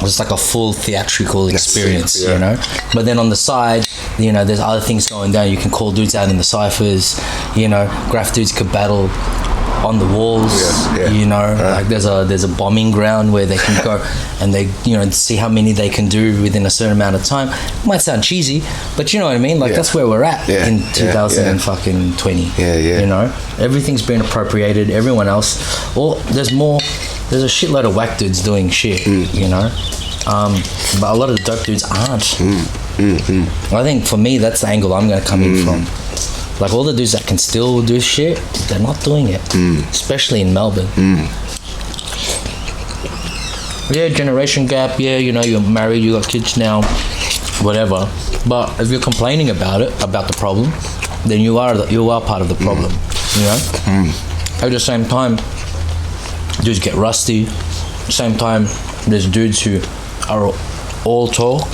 It's like a full theatrical experience, you know? But then on the side, you know, there's other things going down. You can call dudes out in the ciphers, you know, graph dudes could battle on the walls, you know, like there's a bombing ground where they can go and they, you know, see how many they can do within a certain amount of time. It might sound cheesy, but you know what I mean, like that's where we're at in 2020. You know, everything's been appropriated, everyone else, or there's a shitload of whack dudes doing shit, you know, but a lot of the dope dudes aren't. I think for me that's the angle I'm going to come in from. Like all the dudes that can still do shit, they're not doing it, especially in Melbourne. Yeah, generation gap, yeah, you know, you're married, you got kids now, whatever. But if you're complaining about it, about the problem, then you are part of the problem, you know? At the same time, dudes get rusty. At the same time, there's dudes who are all tall,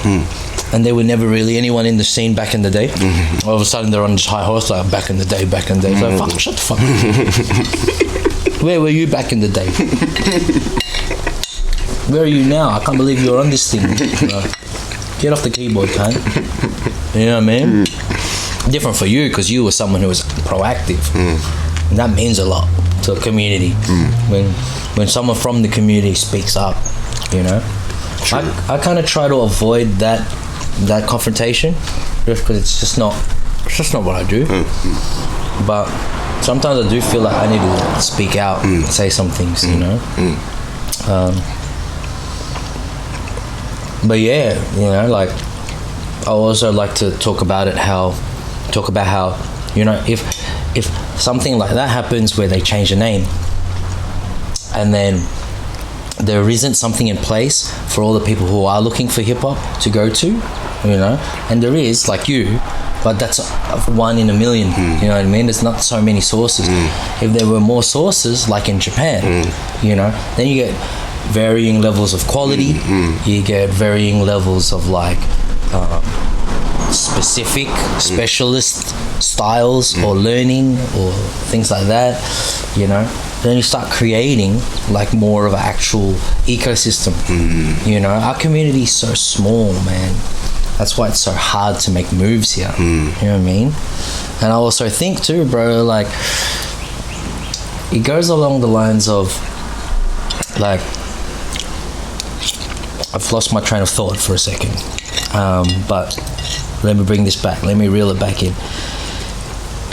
and they were never really anyone in the scene back in the day. All of a sudden they're on this high horse, like back in the day. It's like, fuck, shut the fuck up. Where were you back in the day? Where are you now? I can't believe you're on this thing. Like, get off the keyboard, cunt. You know what I mean? Different for you, because you were someone who was proactive. And that means a lot to a community. When someone from the community speaks up, you know? I kind of try to avoid that confrontation, just because it's just not what I do. But sometimes I do feel like I need to speak out and say some things, you know. But yeah, you know, like I also like to talk about how, you know, if something like that happens where they change the name, and then there isn't something in place for all the people who are looking for hip-hop to go to, you know, and there is, like you, but that's 1 in a million, you know what I mean? There's not so many sources. If there were more sources, like in Japan, you know, then you get varying levels of quality, you get varying levels of like specialist styles or learning or things like that, you know. Then you start creating like more of an actual ecosystem. You know, our community is so small, man. That's why it's so hard to make moves here. You know what I mean? And I also think too, bro, like it goes along the lines of like, I've lost my train of thought for a second, but let me bring this back, let me reel it back in.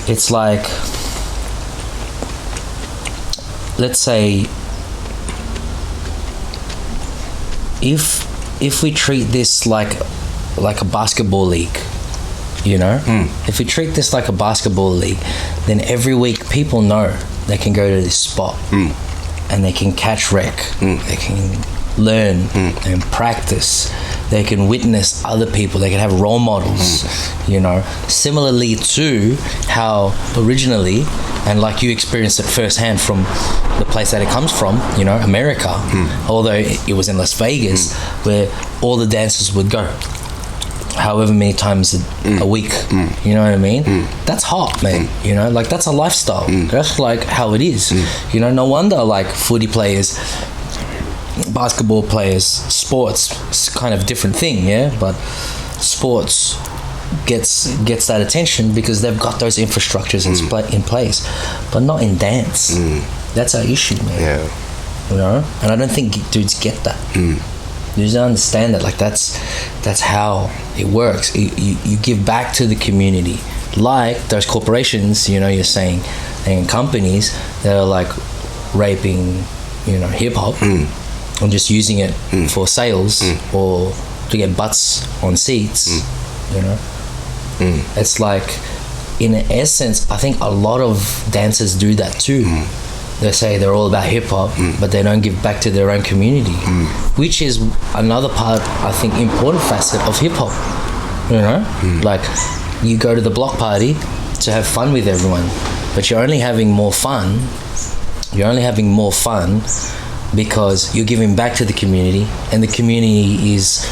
It's like, let's say if we treat this like a basketball league, you know, if we treat this like a basketball league, then every week people know they can go to this spot and they can catch rec, they can learn and practice, they can witness other people, they can have role models, you know, similarly to how originally, and like you experienced it firsthand from the place that it comes from, you know, America, although it was in Las Vegas, where all the dancers would go however many times a week, you know what I mean? That's hot, man, you know, like that's a lifestyle, that's like how it is, you know. No wonder like footy players, basketball players, sports, it's kind of different thing, yeah, but sports gets that attention because they've got those infrastructures in place, but not in dance. That's our issue, man. You know, and I don't think dudes get that. Dudes don't understand that. Like that's how it works. You give back to the community, like those corporations, you know, you're saying, and companies that are like raping, you know, hip hop and just using it for sales or to get butts on seats, you know. It's like, in essence, I think a lot of dancers do that too. They say they're all about hip-hop, but they don't give back to their own community, which is another part, I think, important facet of hip-hop, you know. Like you go to the block party to have fun with everyone, but you're only having more fun. You're only having more fun because you're giving back to the community, and the community is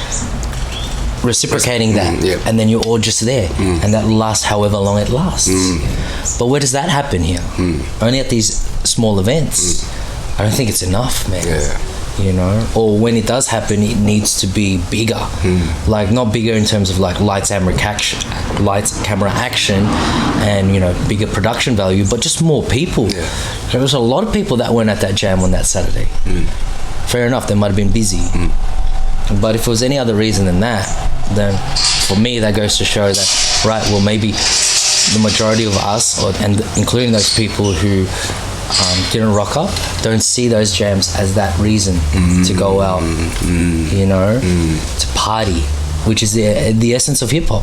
reciprocating that, and then you're all just there, and that lasts however long it lasts. But where does that happen here? Only at these small events. I don't think it's enough, man. You know, or when it does happen, it needs to be bigger. Like, not bigger in terms of like lights, camera, action, and, you know, bigger production value, but just more people. There was a lot of people that weren't at that jam on that Saturday. Fair enough, they might have been busy. But if it was any other reason than that, then for me that goes to show that, right, well, maybe the majority of us, and including those people who didn't rock up, don't see those jams as that reason to go out, you know, to party, which is the essence of hip hop.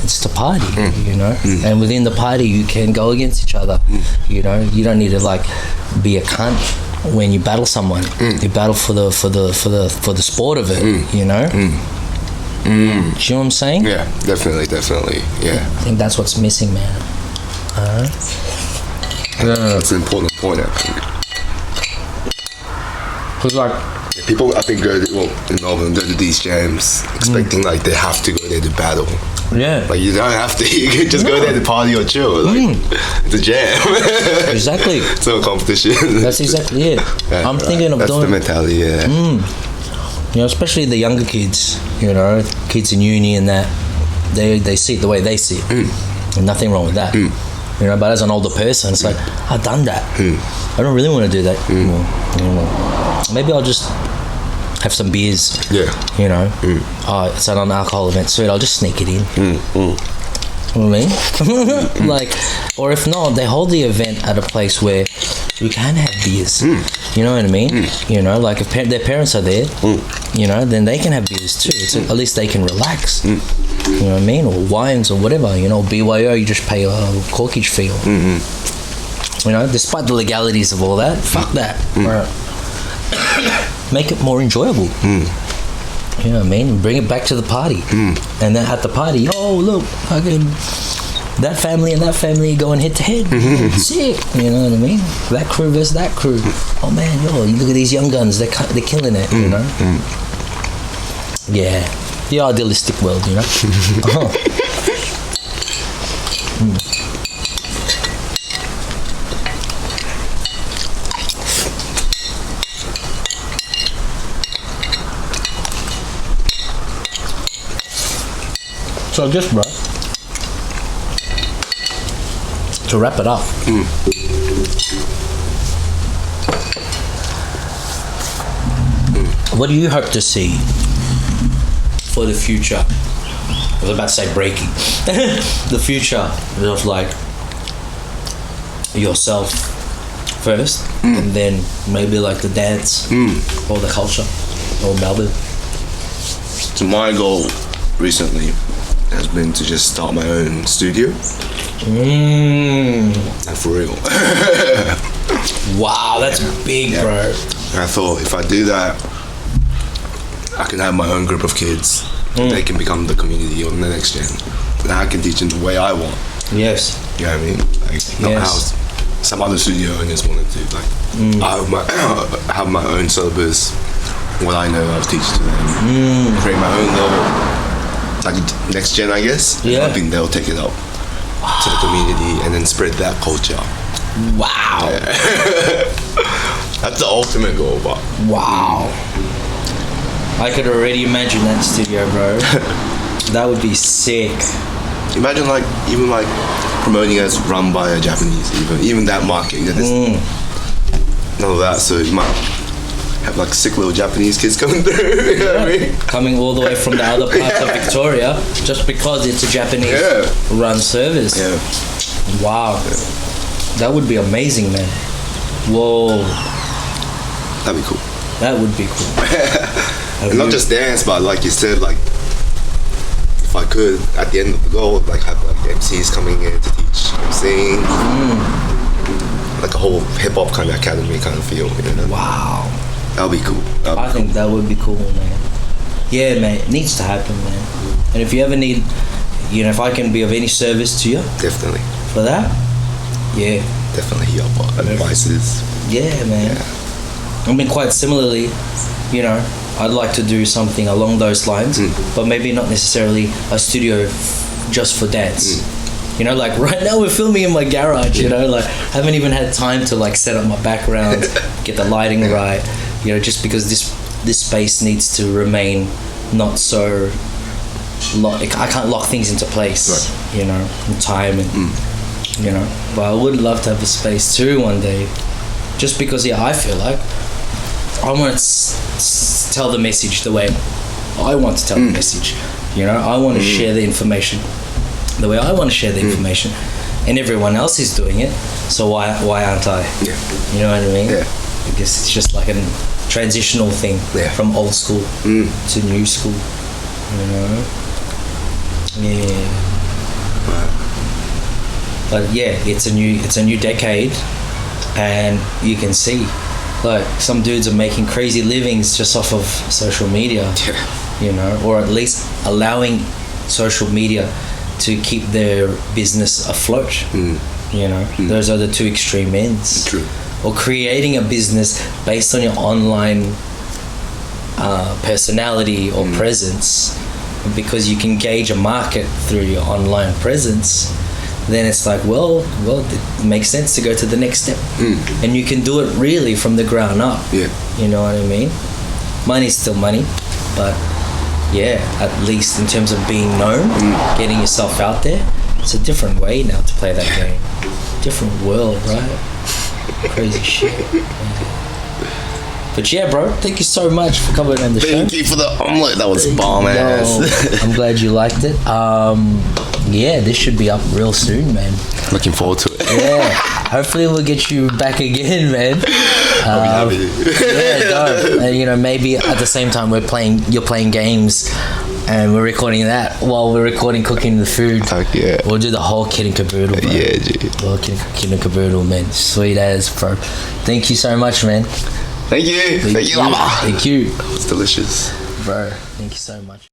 It's to party, you know, and within the party you can go against each other. You know, you don't need to like be a cunt when you battle someone. You battle for the sport of it. You know. Do you know what I'm saying? Yeah, definitely. Yeah, I think that's what's missing, man. That's an important point, I think. Cause like people, I think, in Melbourne, go to these jams expecting like they have to go there to battle. Like, you don't have to. You can just go there to party or chill. Like, it's a jam. Exactly. It's no competition. That's exactly it. I'm thinking of that's doing. That's the mentality. You know, especially the younger kids. You know, kids in uni and that. They see it the way they see it. And nothing wrong with that. You know, but as an older person, it's like, I've done that. I don't really want to do that anymore. Maybe I'll just have some beers. You know, it's an non-alcohol event, sweet. I'll just sneak it in. You know what I mean? Like, or if not, they hold the event at a place where we can have beers. You know what I mean? You know, like if their parents are there, you know, then they can have beers too. So at least they can relax. You know what I mean? Or wines or whatever. You know, BYO, you just pay a corkage fee. You know, despite the legalities of all that, fuck that. Make it more enjoyable. You know what I mean? Bring it back to the party. And then at the party, oh, look, fucking that family and that family going head to head. Sick. You know what I mean? That crew versus that crew. Oh man, yo, you look at these young guns, they're killing it, you know? Yeah. The idealistic world, you know? So I guess, bro, to wrap it up, what do you hope to see for the future? I was about to say breaking. The future of like yourself first, and then maybe like the dance or the culture or Melbourne. So my goal recently has been to just start my own studio. And for real. Wow, that's big, bro. And I thought if I do that, I can have my own group of kids. They can become the community on the next gen. And I can teach them the way I want. Yes. You know what I mean? Like, not how some other studio owners wanted to. Like, I have my own syllabus. What I know, I'll teach to them. Create my own little, like, next gen, I guess. I think they'll take it up to the community and then spread that culture. Wow. That's the ultimate goal, but. Wow. I could already imagine that studio, bro. That would be sick. Imagine even promoting as run by a Japanese, even that market. You know, none of that, so you might have like sick little Japanese kids coming through. You know what I mean? Coming all the way from the other parts of Victoria, just because it's a Japanese run service. Wow. That would be amazing, man. Whoa. That'd be cool. That would be cool. And not just dance, but like you said, like if I could, at the end of the goal, like have like MCs coming in to teach MCing, like a whole hip hop kind of academy kind of feel. You know? Wow, that'd be cool. I think that would be cool, man. Yeah, man, it needs to happen, man. And if you ever need you know, if I can be of any service to you Definitely. for that, yeah. Definitely your advices. Yeah, man. I mean, quite similarly, you know, I'd like to do something along those lines, but maybe not necessarily a studio just for dance. You know, like right now we're filming in my garage, you know, like haven't even had time to like set up my background, get the lighting right, you know, just because this space needs to remain not so I can't lock things into place, you know, in time and you know, but I would love to have a space too one day, just because I feel like I want to tell the message the way I want to tell the message, you know. I want to share the information the way I want to share the information, and everyone else is doing it, so why aren't I? You know what I mean? I guess it's just like a transitional thing from old school to new school, you know. But yeah, it's a new decade, and you can see like some dudes are making crazy livings just off of social media, you know, or at least allowing social media to keep their business afloat. You know, those are the two extreme ends. True. Or creating a business based on your online personality or presence, because you can gauge a market through your online presence. Then it's like, well, it makes sense to go to the next step, and you can do it really from the ground up. You know what I mean? Money's still money, but yeah, at least in terms of being known, getting yourself out there, it's a different way now to play that game. Different world, right? Crazy shit. But yeah, bro, thank you so much for coming on the show. Thank you for the omelette. That was bomb ass. I'm glad you liked it. Yeah, this should be up real soon, man. Looking forward to it. Yeah, hopefully we'll get you back again, man. I'll be happy. Yeah, dope. And you know, maybe at the same time you're playing games, and we're recording that while we're recording cooking the food. Yeah. We'll do the whole kit and caboodle, bro. Yeah, dude. Whole kit and caboodle, man. Sweet as, bro. Thank you so much, man. Thank you. Thank you, Lama. Thank you. It's delicious. Bro, thank you so much.